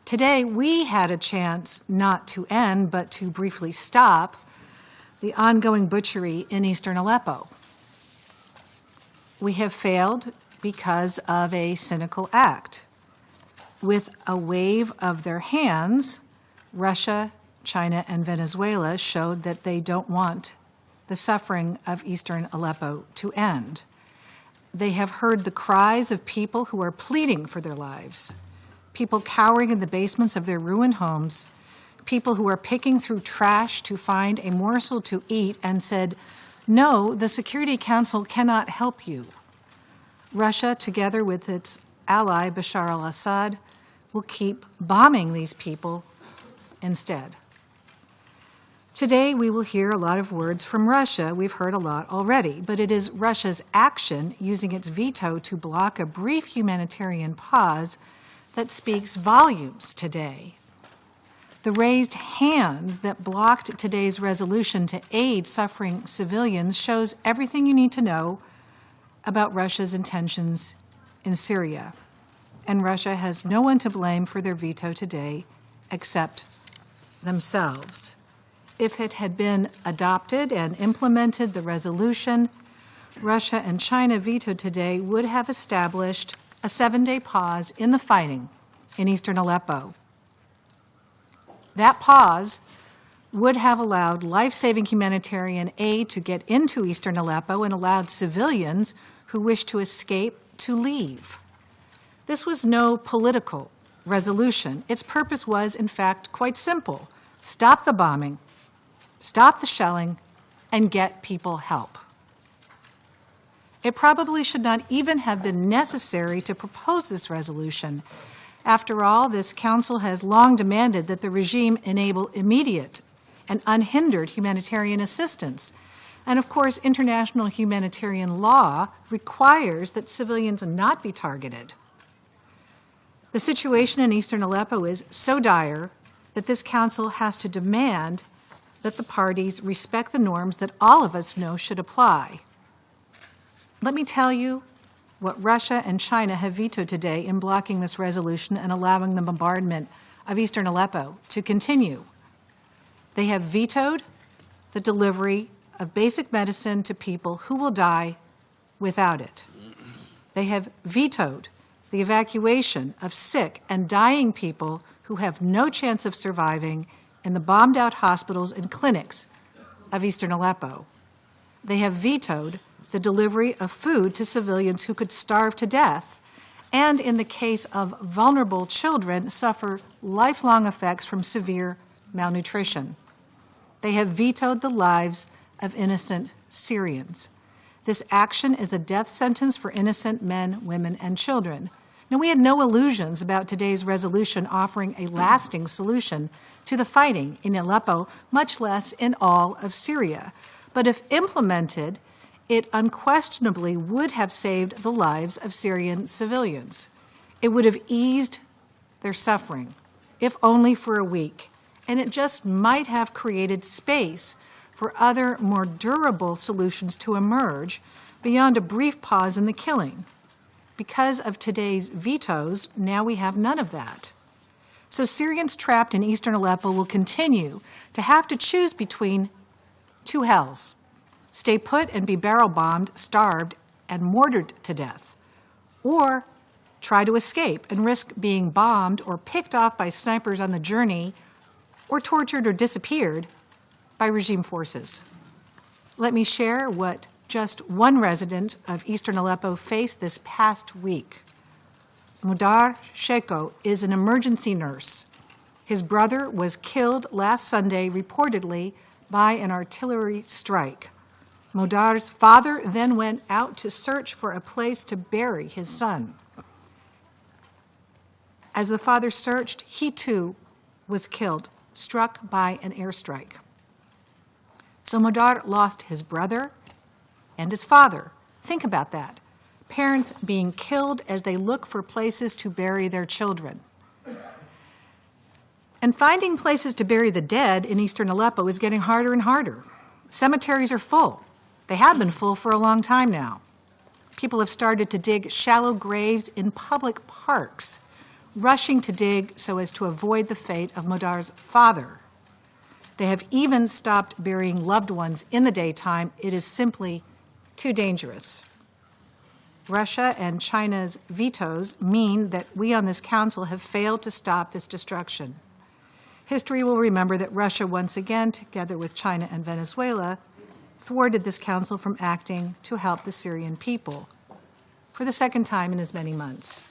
[SPEAKER 1] Today, we had a chance not to end, but to briefly stop the ongoing butchery in eastern Aleppo. We have failed because of a cynical act. With a wave of their hands, Russia, China, and Venezuela showed that they don't want the suffering of eastern Aleppo to end. They have heard the cries of people who are pleading for their lives, people cowering in the basements of their ruined homes, people who are picking through trash to find a morsel to eat and said, "No, the Security Council cannot help you." Russia, together with its ally Bashar al-Assad, will keep bombing these people instead. Today, we will hear a lot of words from Russia. We've heard a lot already, but it is Russia's action, using its veto to block a brief humanitarian pause, that speaks volumes today. The raised hands that blocked today's resolution to aid suffering civilians shows everything you need to know about Russia's intentions in Syria. And Russia has no one to blame for their veto today except themselves. If it had been adopted and implemented, the resolution Russia and China vetoed today would have established a 7-day pause in the fighting in eastern Aleppo. That pause would have allowed life-saving humanitarian aid to get into eastern Aleppo and allowed civilians who wished to escape to leave. This was no political resolution. Its purpose was, in fact, quite simple. Stop the bombing, stop the shelling, and get people help. It probably should not even have been necessary to propose this resolution. After all, this Council has long demanded that the regime enable immediate and unhindered humanitarian assistance. And of course, international humanitarian law requires that civilians not be targeted. The situation in eastern Aleppo is so dire that this Council has to demand that the parties respect the norms that all of us know should apply. Let me tell you what Russia and China have vetoed today in blocking this resolution and allowing the bombardment of eastern Aleppo to continue. They have vetoed the delivery of basic medicine to people who will die without it. They have vetoed the evacuation of sick and dying people who have no chance of surviving in the bombed-out hospitals and clinics of eastern Aleppo. They have vetoed the delivery of food to civilians who could starve to death, and in the case of vulnerable children, suffer lifelong effects from severe malnutrition. They have vetoed the lives of innocent Syrians. This action is a death sentence for innocent men, women, and children. Now, we had no illusions about today's resolution offering a lasting solution to the fighting in Aleppo, much less in all of Syria. But if implemented, it unquestionably would have saved the lives of Syrian civilians. It would have eased their suffering, if only for a week, and it just might have created space for other, more durable solutions to emerge beyond a brief pause in the killing. Because of today's vetoes, now we have none of that. So Syrians trapped in eastern Aleppo will continue to have to choose between two hells: stay put and be barrel-bombed, starved, and mortared to death, or try to escape and risk being bombed or picked off by snipers on the journey, or tortured or disappeared by regime forces. Let me share what just one resident of eastern Aleppo faced this past week. Mudar Sheko is an emergency nurse. His brother was killed last Sunday, reportedly by an artillery strike. Mudar's father then went out to search for a place to bury his son. As the father searched, he too was killed, struck by an airstrike. So Mudar lost his brother and his father. Think about that. Parents being killed as they look for places to bury their children. And finding places to bury the dead in eastern Aleppo is getting harder and harder. Cemeteries are full. They have been full for a long time now. People have started to dig shallow graves in public parks, rushing to dig so as to avoid the fate of Mudar's father. They have even stopped burying loved ones in the daytime. It is simply too dangerous. Russia and China's vetoes mean that we on this council have failed to stop this destruction. History will remember that Russia once again, together with China and Venezuela, thwarted this council from acting to help the Syrian people for the second time in as many months.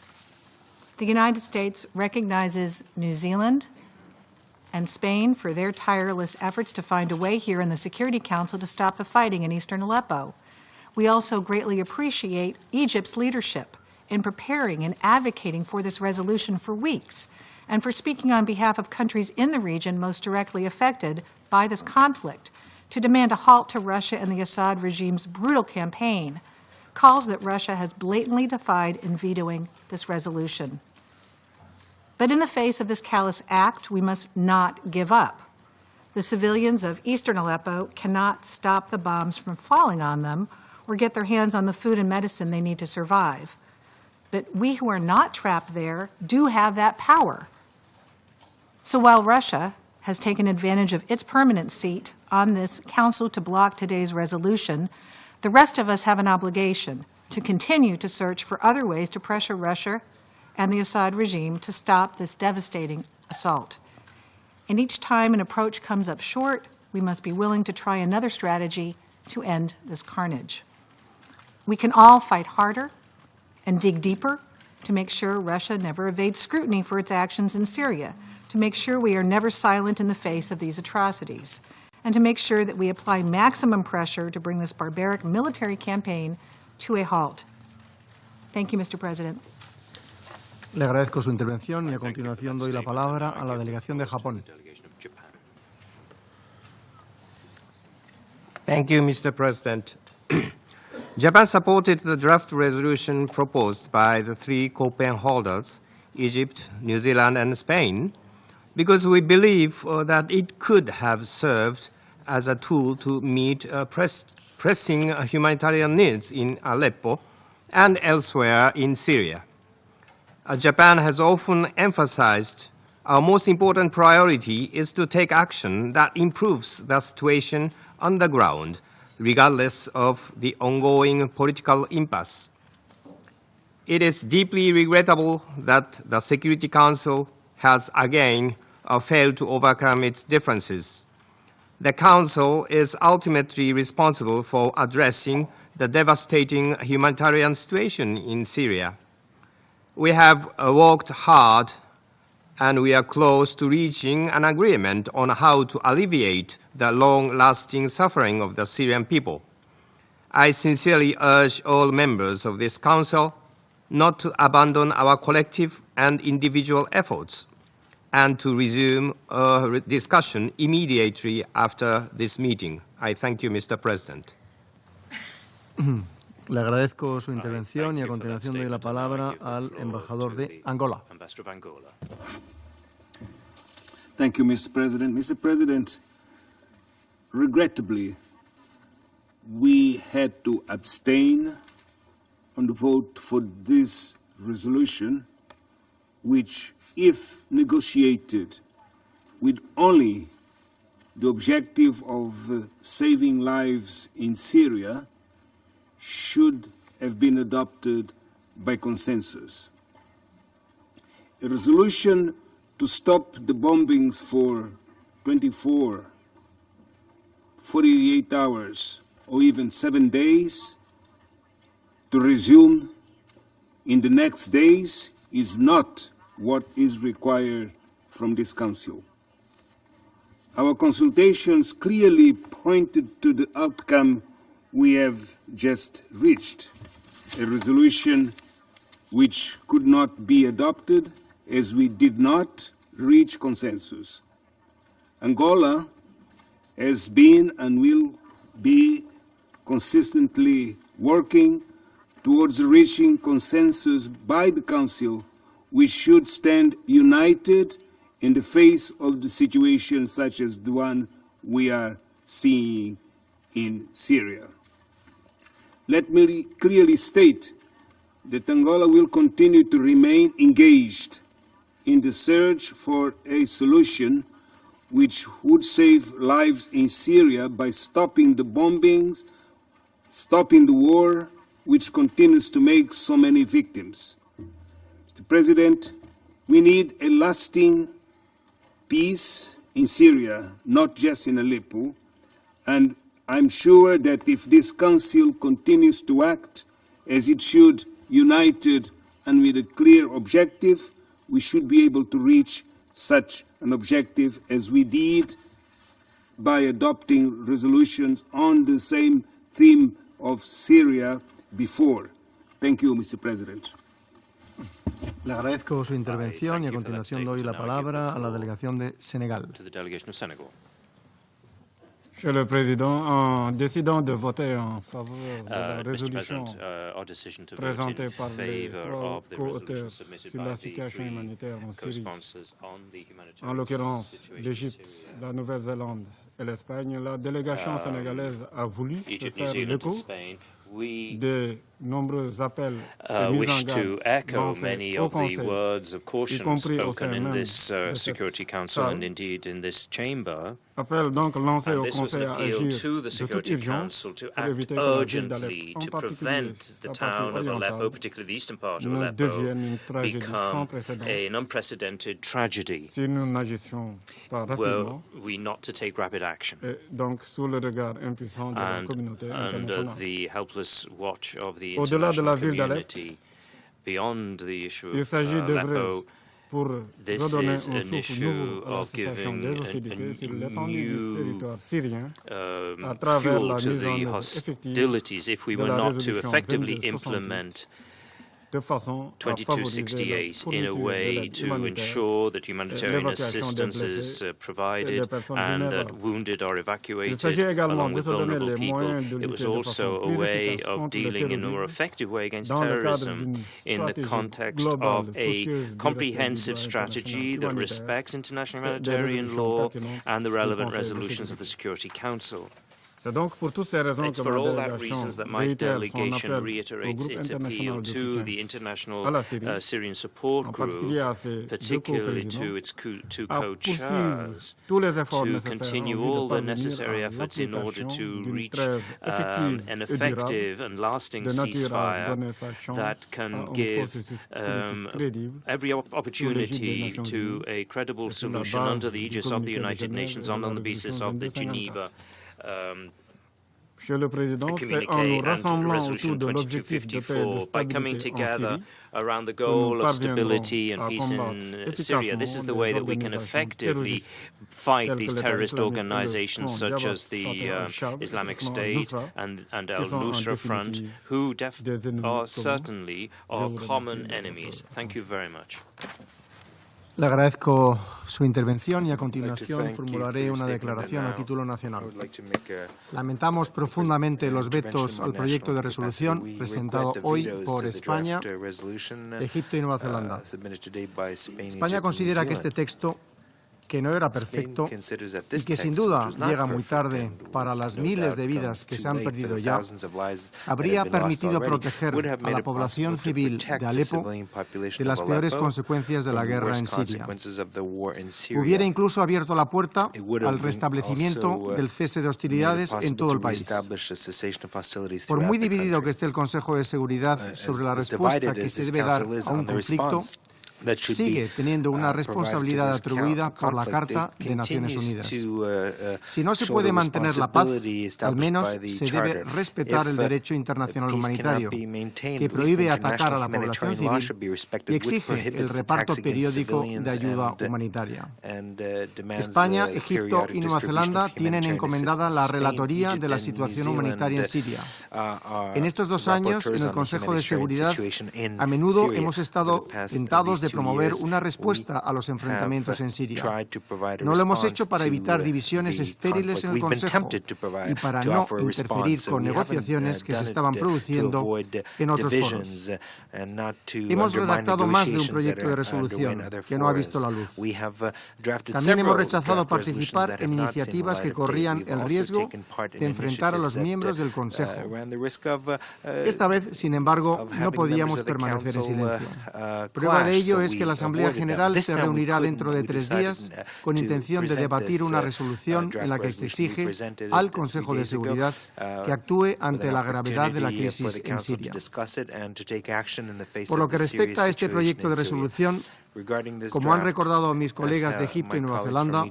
[SPEAKER 1] The United States recognizes New Zealand and Spain for their tireless efforts to find a way here in the Security Council to stop the fighting in eastern Aleppo. We also greatly appreciate Egypt's leadership in preparing and advocating for this resolution for weeks, and for speaking on behalf of countries in the region most directly affected by this conflict to demand a halt to Russia and the Assad regime's brutal campaign, calls that Russia has blatantly defied in vetoing this resolution. But in the face of this callous act, we must not give up. The civilians of eastern Aleppo cannot stop the bombs from falling on them or get their hands on the food and medicine they need to survive. But we who are not trapped there do have that power. So while Russia has taken advantage of its permanent seat on this council to block today's resolution, the rest of us have an obligation to continue to search for other ways to pressure Russia and the Assad regime to stop this devastating assault. And each time an approach comes up short, we must be willing to try another strategy to end this carnage. We can all fight harder and dig deeper to make sure Russia never evades scrutiny for its actions in Syria, to make sure we are never silent in the face of these atrocities, and to make sure that we apply maximum pressure to bring this barbaric military campaign to a halt. Thank you, Mr. President.
[SPEAKER 3] Le agradezco su intervención y a continuación doy la palabra a la delegación de Japón.
[SPEAKER 16] Thank you, Mr. President. Japan supported the draft resolution proposed by the three co-pen holders, Egypt, New Zealand, and Spain, because we believe that it could have served as a tool to meet pressing humanitarian needs in Aleppo and elsewhere in Syria. Japan has often emphasized our most important priority is to take action that improves the situation on the ground, regardless of the ongoing political impasse. It is deeply regrettable that the Security Council has again failed to overcome its differences. The Council is ultimately responsible for addressing the devastating humanitarian situation in Syria. We have worked hard and we are close to reaching an agreement on how to alleviate the long-lasting suffering of the Syrian people. I sincerely urge all members of this Council not to abandon our collective and individual efforts and to resume a discussion immediately after this meeting. I thank you, Mr. President.
[SPEAKER 3] Le agradezco su intervención y a continuación doy la palabra al embajador de Angola.
[SPEAKER 17] Thank you, Mr. President. Mr. President, regrettably, we had to abstain on the vote for this resolution, which, if negotiated with only the objective of saving lives in Syria, should have been adopted by consensus. A resolution to stop the bombings for 24, 48 hours, or even 7 days, to resume in the next days is not what is required from this Council. Our consultations clearly pointed to the outcome we have just reached, a resolution which could not be adopted as we did not reach consensus. Angola has been and will be consistently working towards reaching consensus by the Council, which should stand united in the face of the situation such as the one we are seeing in Syria. Let me clearly state that Angola will continue to remain engaged in the search for a solution which would save lives in Syria by stopping the bombings, stopping the war, which continues to make so many victims. Mr. President, we need a lasting peace in Syria, not just in Aleppo, and I'm sure that if this Council continues to act as it should, united and with a clear objective, we should be able to reach such an objective as we did by adopting resolutions on the same theme of Syria before. Thank you, Mr. President.
[SPEAKER 3] Le agradezco su intervención y a continuación doy la palabra a la delegación de Senegal.
[SPEAKER 18] Monsieur le Président, en décidant de voter en faveur de la résolution présentée par les trois co-auteurs sur la situation humanitaire en Syrie, en l'occurrence l'Égypte, la Nouvelle-Zélande et l'Espagne, la délégation sénégalaise a voulu se faire l'écho des
[SPEAKER 2] wish to echo many of the words of caution spoken in this Security Council and indeed in this chamber. And this was an appeal to the Security Council to act urgently to prevent the town of Aleppo, particularly the eastern part of Aleppo, become an unprecedented tragedy were we not to take rapid action. And under the helpless watch of the international community, beyond the issue of Aleppo, this is an issue of giving a new fuel to the hostilities if we were not to effectively implement 2268 in a way to ensure that humanitarian assistance is provided and that wounded are evacuated along with vulnerable people. It was also a way of dealing in a more effective way against terrorism in the context of a comprehensive strategy that respects international humanitarian law and the relevant resolutions of the Security Council. It's for all that reasons that my delegation reiterates its appeal to the International Syrian Support Group, particularly to its two co-chairs, to continue all the necessary efforts in order to reach an effective and lasting ceasefire that can give every opportunity to a credible solution under the aegis of the United Nations and on the basis of the Geneva communique and Resolution 2254. By coming together around the goal of stability and peace in Syria, this is the way that we can effectively fight these terrorist organizations such as the Islamic State and al-Nusra Front, who are certainly our common enemies. Thank you very much.
[SPEAKER 3] Le agradezco su intervención y a continuación formularé una declaración a título nacional. Lamentamos profundamente los vetos al proyecto de resolución presentado hoy por España, Egipto y Nueva Zelanda. España considera que este texto, que no era perfecto y que sin duda llega muy tarde para las miles de vidas que se han perdido ya, habría permitido proteger a la población civil de Alepo de las peores consecuencias de la guerra en Siria. Hubiera incluso abierto la puerta al restablecimiento del cese de hostilidades en todo el país. Por muy dividido que esté el Consejo de Seguridad sobre la respuesta que se debe dar a un conflicto, sigue teniendo una responsabilidad atribuida por la Carta de Naciones Unidas. Si no se puede mantener la paz, al menos se debe respetar el derecho internacional humanitario, que prohíbe atacar a la población civil y exige el reparto periódico de ayuda humanitaria. España, Egipto y Nueva Zelanda tienen encomendada la relatoría de la situación humanitaria en Siria. En estos 2 años, en el Consejo de Seguridad, a menudo hemos estado tentados de promover una respuesta a los enfrentamientos en Siria. No lo hemos hecho para evitar divisiones estériles en el Consejo y para no interferir con negociaciones que se estaban produciendo en otros foros. Hemos redactado más de un proyecto de resolución que no ha visto la luz. También hemos rechazado participar en iniciativas que corrían el riesgo de enfrentar a los miembros del Consejo. Esta vez, sin embargo, no podíamos permanecer en silencio. Prueba de ello es que la Asamblea General se reunirá dentro de 3 días con intención de debatir una resolución en la que se exige al Consejo de Seguridad que actúe ante la gravedad de la crisis en Siria. Por lo que respecta a este proyecto de resolución, como han recordado mis colegas de Egipto y Nueva Zelanda,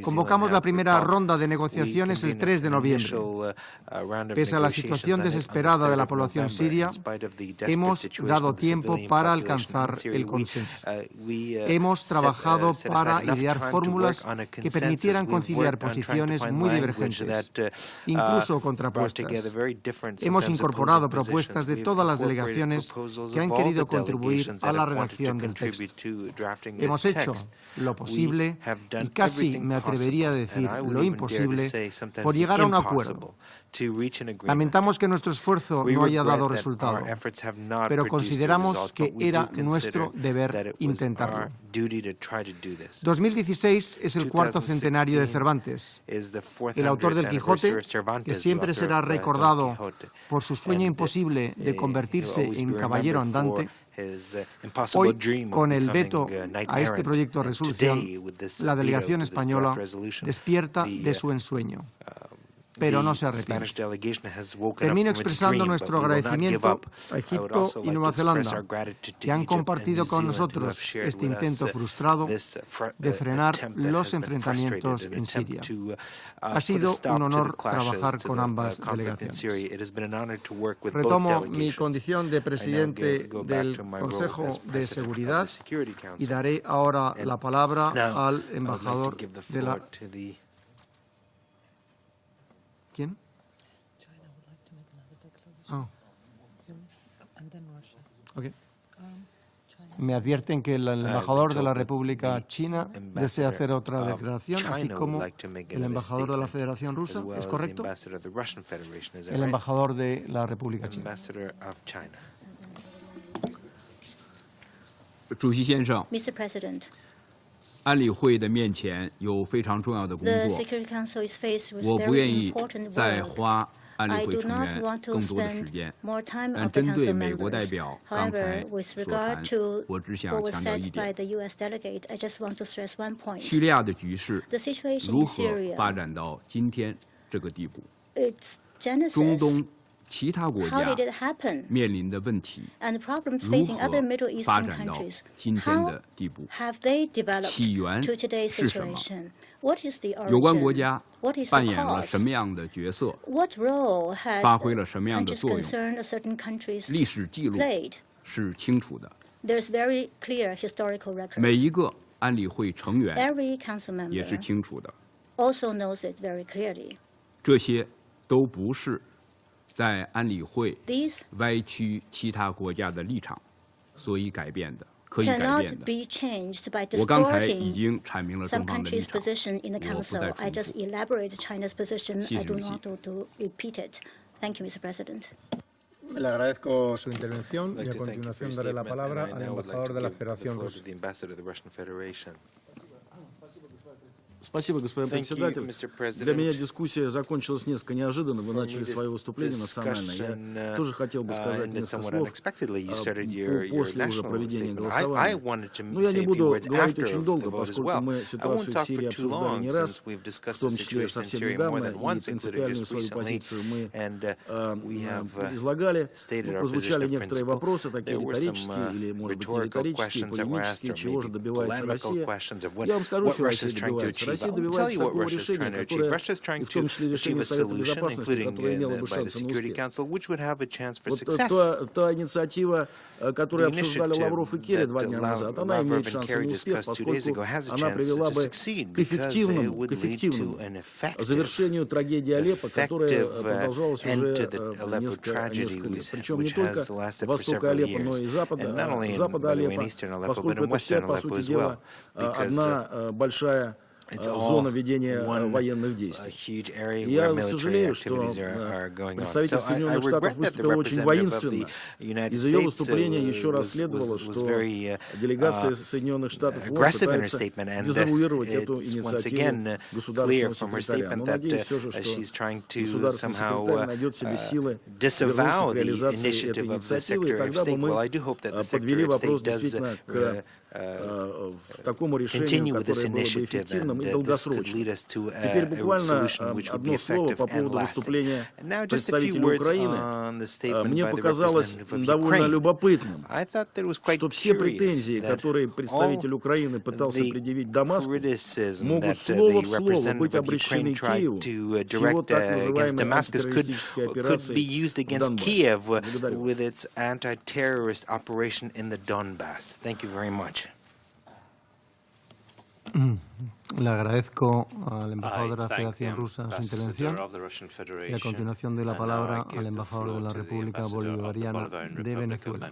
[SPEAKER 3] convocamos la primera ronda de negociaciones el 3 de noviembre. Pese a la situación desesperada de la población siria, hemos dado tiempo para alcanzar el consenso. Hemos trabajado para idear fórmulas que permitieran conciliar posiciones muy divergentes, incluso contrapuestas. Hemos incorporado propuestas de todas las delegaciones que han querido contribuir a la redacción del texto. Hemos hecho lo posible y casi me atrevería a decir lo imposible por llegar a un acuerdo. Lamentamos que nuestro esfuerzo no haya dado resultado, pero consideramos que era nuestro deber intentarlo. 2016 es el cuarto centenario de Cervantes, el autor del Quijote, que siempre será recordado por su sueño imposible de convertirse en caballero andante. Hoy, con el veto a este proyecto de resolución, la delegación española despierta de su ensueño, pero no se arrepiente. Termino expresando nuestro agradecimiento a Egipto y Nueva Zelanda, que han compartido con nosotros este intento frustrado de frenar los enfrentamientos en Siria. Ha sido un honor trabajar con ambas delegaciones. Retomo mi condición de presidente del Consejo de Seguridad y daré ahora la palabra al embajador de la... ¿Quién? Okay. Me advierten que el embajador de la República China desea hacer otra declaración, así como el embajador de la Federación Rusa. ¿Es correcto? El embajador de la República China.
[SPEAKER 11] Mr. President,
[SPEAKER 19] 安理会的面前有非常重要的工
[SPEAKER 11] the
[SPEAKER 19] 作，
[SPEAKER 11] Security Council is faced with
[SPEAKER 19] 我不愿
[SPEAKER 11] very
[SPEAKER 19] 意
[SPEAKER 11] important
[SPEAKER 19] 再
[SPEAKER 11] work.
[SPEAKER 19] 花安
[SPEAKER 11] I
[SPEAKER 19] 理会
[SPEAKER 11] do
[SPEAKER 19] 成
[SPEAKER 11] not
[SPEAKER 19] 员
[SPEAKER 11] want to
[SPEAKER 19] 更多的时
[SPEAKER 11] spend
[SPEAKER 19] 间。
[SPEAKER 11] more time
[SPEAKER 19] 但
[SPEAKER 11] of the
[SPEAKER 19] 针对
[SPEAKER 11] Council
[SPEAKER 19] 美国代
[SPEAKER 11] members.
[SPEAKER 19] 表刚才
[SPEAKER 11] However, with
[SPEAKER 19] 所
[SPEAKER 11] regard
[SPEAKER 19] 谈，
[SPEAKER 11] to
[SPEAKER 19] 我只想
[SPEAKER 11] what was
[SPEAKER 19] 强调
[SPEAKER 11] said
[SPEAKER 19] 一
[SPEAKER 11] by
[SPEAKER 19] 点：
[SPEAKER 11] the U.S. delegate, I just want to stress one point.
[SPEAKER 19] 叙利亚的局势
[SPEAKER 11] The situation
[SPEAKER 19] 如
[SPEAKER 11] in
[SPEAKER 19] 何
[SPEAKER 11] Syria,
[SPEAKER 19] 发展到今天这个地步？
[SPEAKER 11] its
[SPEAKER 19] 中
[SPEAKER 11] genesis,
[SPEAKER 19] 东其他国
[SPEAKER 11] how
[SPEAKER 19] 家
[SPEAKER 11] did it happen,
[SPEAKER 19] 面临的问题
[SPEAKER 11] and the problems
[SPEAKER 19] 如
[SPEAKER 11] facing
[SPEAKER 19] 何
[SPEAKER 11] other Middle
[SPEAKER 19] 发
[SPEAKER 11] Eastern
[SPEAKER 19] 展到
[SPEAKER 11] countries,
[SPEAKER 19] 今天
[SPEAKER 11] how
[SPEAKER 19] 的地步？
[SPEAKER 11] have they developed
[SPEAKER 19] 起源
[SPEAKER 11] to today's
[SPEAKER 19] 是什么？
[SPEAKER 11] situation? What is the
[SPEAKER 19] 有关国
[SPEAKER 11] origin?
[SPEAKER 19] 家
[SPEAKER 11] What is the
[SPEAKER 19] 扮演了
[SPEAKER 11] cause?
[SPEAKER 19] 什么样的角色？
[SPEAKER 11] What role had
[SPEAKER 19] 发挥了什么样的
[SPEAKER 11] countries
[SPEAKER 19] 作用？
[SPEAKER 11] concerned a certain countries
[SPEAKER 19] 历史记录
[SPEAKER 11] played?
[SPEAKER 19] 是清楚的。
[SPEAKER 11] There's very clear historical record.
[SPEAKER 19] 每一个安理会成员
[SPEAKER 11] Every council
[SPEAKER 19] 也是
[SPEAKER 11] member
[SPEAKER 19] 清楚的，
[SPEAKER 11] also knows it very clearly.
[SPEAKER 19] 这些都不是在安理会
[SPEAKER 11] These
[SPEAKER 19] 歪曲其他国家的立场所以改变的，可以改
[SPEAKER 11] cannot
[SPEAKER 19] 变的。
[SPEAKER 11] be changed by
[SPEAKER 19] 我刚才已
[SPEAKER 11] distorting
[SPEAKER 19] 经阐明了
[SPEAKER 11] some
[SPEAKER 19] 中方的立
[SPEAKER 11] countries'
[SPEAKER 19] 场，
[SPEAKER 11] position in the
[SPEAKER 19] 我不
[SPEAKER 11] council.
[SPEAKER 19] 再
[SPEAKER 11] I
[SPEAKER 19] 重
[SPEAKER 11] just
[SPEAKER 19] 复。
[SPEAKER 11] elaborate China's position.
[SPEAKER 19] 谢谢
[SPEAKER 11] I do
[SPEAKER 19] 主席。
[SPEAKER 11] not want to repeat it. Thank you, Mr. President.
[SPEAKER 3] Le agradezco su intervención y a continuación daré la palabra al embajador de la Federación Rusa.
[SPEAKER 20] Спасибо, господин председатель. Для меня дискуссия закончилась несколько неожиданно. Вы начали свое выступление национально. Я тоже хотел бы сказать несколько слов после уже проведения голосования. Но я не буду говорить очень долго, поскольку мы ситуацию в Сирии обсуждали не раз, в том числе совсем недавно, и принципиальную свою позицию мы излагали. Прозвучали некоторые вопросы, такие риторические или, может быть, не риторические, полемические, чего же добивается Россия. Я вам скажу, что Россия добивается. Россия добивается такого решения, которое, и в том числе решение Совета Безопасности, которое имело бы шансы на успех. Вот та инициатива, которую обсуждали Лавров и Керри 2 дня назад, она имеет шансы на успех, поскольку она привела бы к эффективному завершению трагедии Алеппо, которая продолжалась уже несколько лет. Причем не только востока Алеппо, но и запада Алеппо, поскольку это все, по сути дела, одна большая зона ведения военных действий. Я сожалею, что представитель Соединенных Штатов выступил очень воинственно. Из ее выступления еще раз следовало, что делегация Соединенных Штатов пытается дезавуировать эту инициативу государственного секретаря. Но надеюсь все же, что государственный секретарь найдет в себе силы вернуться к реализации этой инициативы, и тогда бы мы подвели вопрос действительно к такому решению, которое было бы эффективным и долгосрочным. Теперь буквально одно слово по поводу выступления представителя Украины. Мне показалось довольно любопытным, что все претензии, которые представитель Украины пытался предъявить Дамаску, могут слово в слово быть обращены к Киеву с его так называемой антитеррористической операцией в Донбассе.
[SPEAKER 3] Le agradezco al embajador de la Federación Rusa su intervención y a continuación doy la palabra al embajador de la República Bolivariana de Venezuela.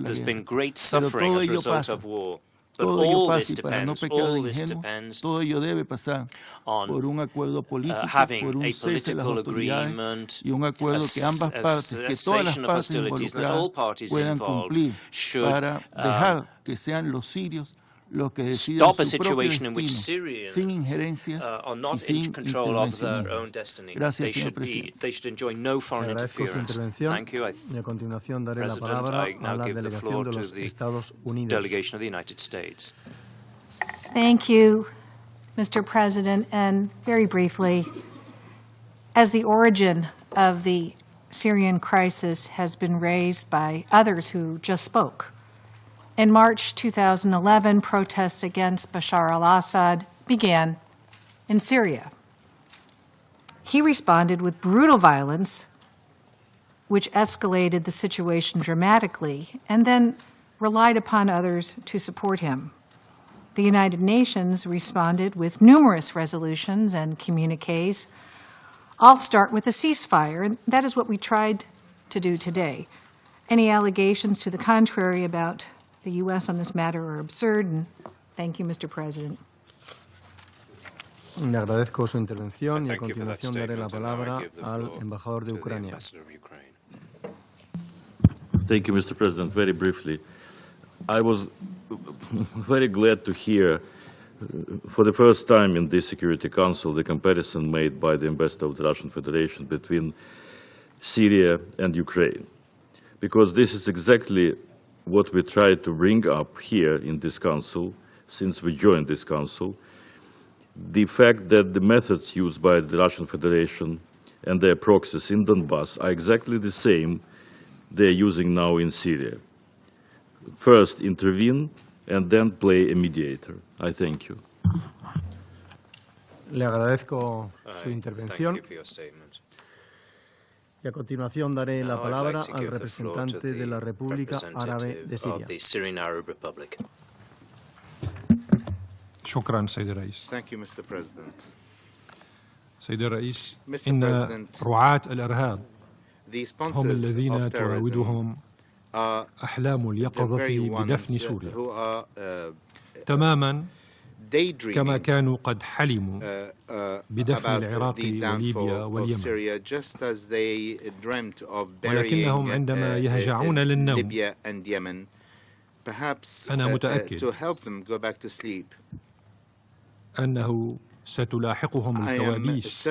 [SPEAKER 3] la
[SPEAKER 2] there's been
[SPEAKER 3] guerra.
[SPEAKER 2] great
[SPEAKER 3] Pero
[SPEAKER 2] suffering
[SPEAKER 3] todo
[SPEAKER 2] as a
[SPEAKER 3] ello
[SPEAKER 2] result
[SPEAKER 3] pasa.
[SPEAKER 2] of war. But
[SPEAKER 3] Todo ello
[SPEAKER 2] all
[SPEAKER 3] pasa
[SPEAKER 2] this
[SPEAKER 3] y para no
[SPEAKER 2] depends,
[SPEAKER 3] pecar
[SPEAKER 2] all
[SPEAKER 3] de
[SPEAKER 2] this
[SPEAKER 3] ingenuo,
[SPEAKER 2] depends
[SPEAKER 3] todo ello debe pasar
[SPEAKER 2] on
[SPEAKER 3] por un acuerdo político,
[SPEAKER 2] having
[SPEAKER 3] por un
[SPEAKER 2] a
[SPEAKER 3] cese de las
[SPEAKER 2] political
[SPEAKER 3] autoridades
[SPEAKER 2] agreement,
[SPEAKER 3] y un acuerdo que ambas partes, que todas las
[SPEAKER 2] cessation of
[SPEAKER 3] partes
[SPEAKER 2] hostilities, and that all
[SPEAKER 3] involucradas
[SPEAKER 2] parties
[SPEAKER 3] puedan
[SPEAKER 2] involved
[SPEAKER 3] cumplir
[SPEAKER 2] should
[SPEAKER 3] para dejar que sean los sirios los que deciden
[SPEAKER 2] stop a
[SPEAKER 3] su propio
[SPEAKER 2] situation in which
[SPEAKER 3] destino,
[SPEAKER 2] Syrians
[SPEAKER 3] sin injerencias
[SPEAKER 2] are
[SPEAKER 3] y
[SPEAKER 2] not in
[SPEAKER 3] sin
[SPEAKER 2] control of their
[SPEAKER 3] intervencionismo.
[SPEAKER 2] own destiny.
[SPEAKER 3] Gracias, señor presidente.
[SPEAKER 2] They should enjoy no foreign
[SPEAKER 13] Agradezco su
[SPEAKER 2] interference.
[SPEAKER 13] intervención
[SPEAKER 2] Thank you.
[SPEAKER 13] y a continuación daré la
[SPEAKER 2] President,
[SPEAKER 13] palabra
[SPEAKER 2] I
[SPEAKER 13] a
[SPEAKER 2] now
[SPEAKER 13] la
[SPEAKER 2] give the
[SPEAKER 13] delegación
[SPEAKER 2] floor
[SPEAKER 13] de
[SPEAKER 2] to
[SPEAKER 13] los
[SPEAKER 2] the
[SPEAKER 13] Estados Unidos.
[SPEAKER 2] delegation of the United States.
[SPEAKER 1] Thank you, Mr. President. And very briefly, as the origin of the Syrian crisis has been raised by others who just spoke. In March 2011, protests against Bashar al-Assad began in Syria. He responded with brutal violence, which escalated the situation dramatically, and then relied upon others to support him. The United Nations responded with numerous resolutions and communiques. All start with a ceasefire, and that is what we tried to do today. Any allegations to the contrary about the U.S. on this matter are absurd, and thank you, Mr. President.
[SPEAKER 3] Le agradezco su intervención y a continuación daré la palabra al embajador de Ucrania.
[SPEAKER 15] Thank you, Mr. President. Very briefly, I was very glad to hear for the first time in this Security Council the comparison made by the ambassador of the Russian Federation between Syria and Ukraine, because this is exactly what we try to bring up here in this council since we joined this council. The fact that the methods used by the Russian Federation and their proxies in Donbass are exactly the same they are using now in Syria. First intervene and then play a mediator. I thank you.
[SPEAKER 3] Le agradezco su intervención. Y a continuación daré la palabra al representante de la República Árabe de Siria.
[SPEAKER 21] شكرا سيد الرئيس.
[SPEAKER 5] Thank you, Mr. President.
[SPEAKER 21] سيد الرئيس، إن رعاة الإرهاب هم الذين تراودهم أحلام اليقظة بدفن سوريا تماما كما كانوا قد حلموا بدفن العراق وليبيا واليمن، ولكنهم عندما يهجعون للنوم أنا متأكد أنه ستلاحقهم الكوابيس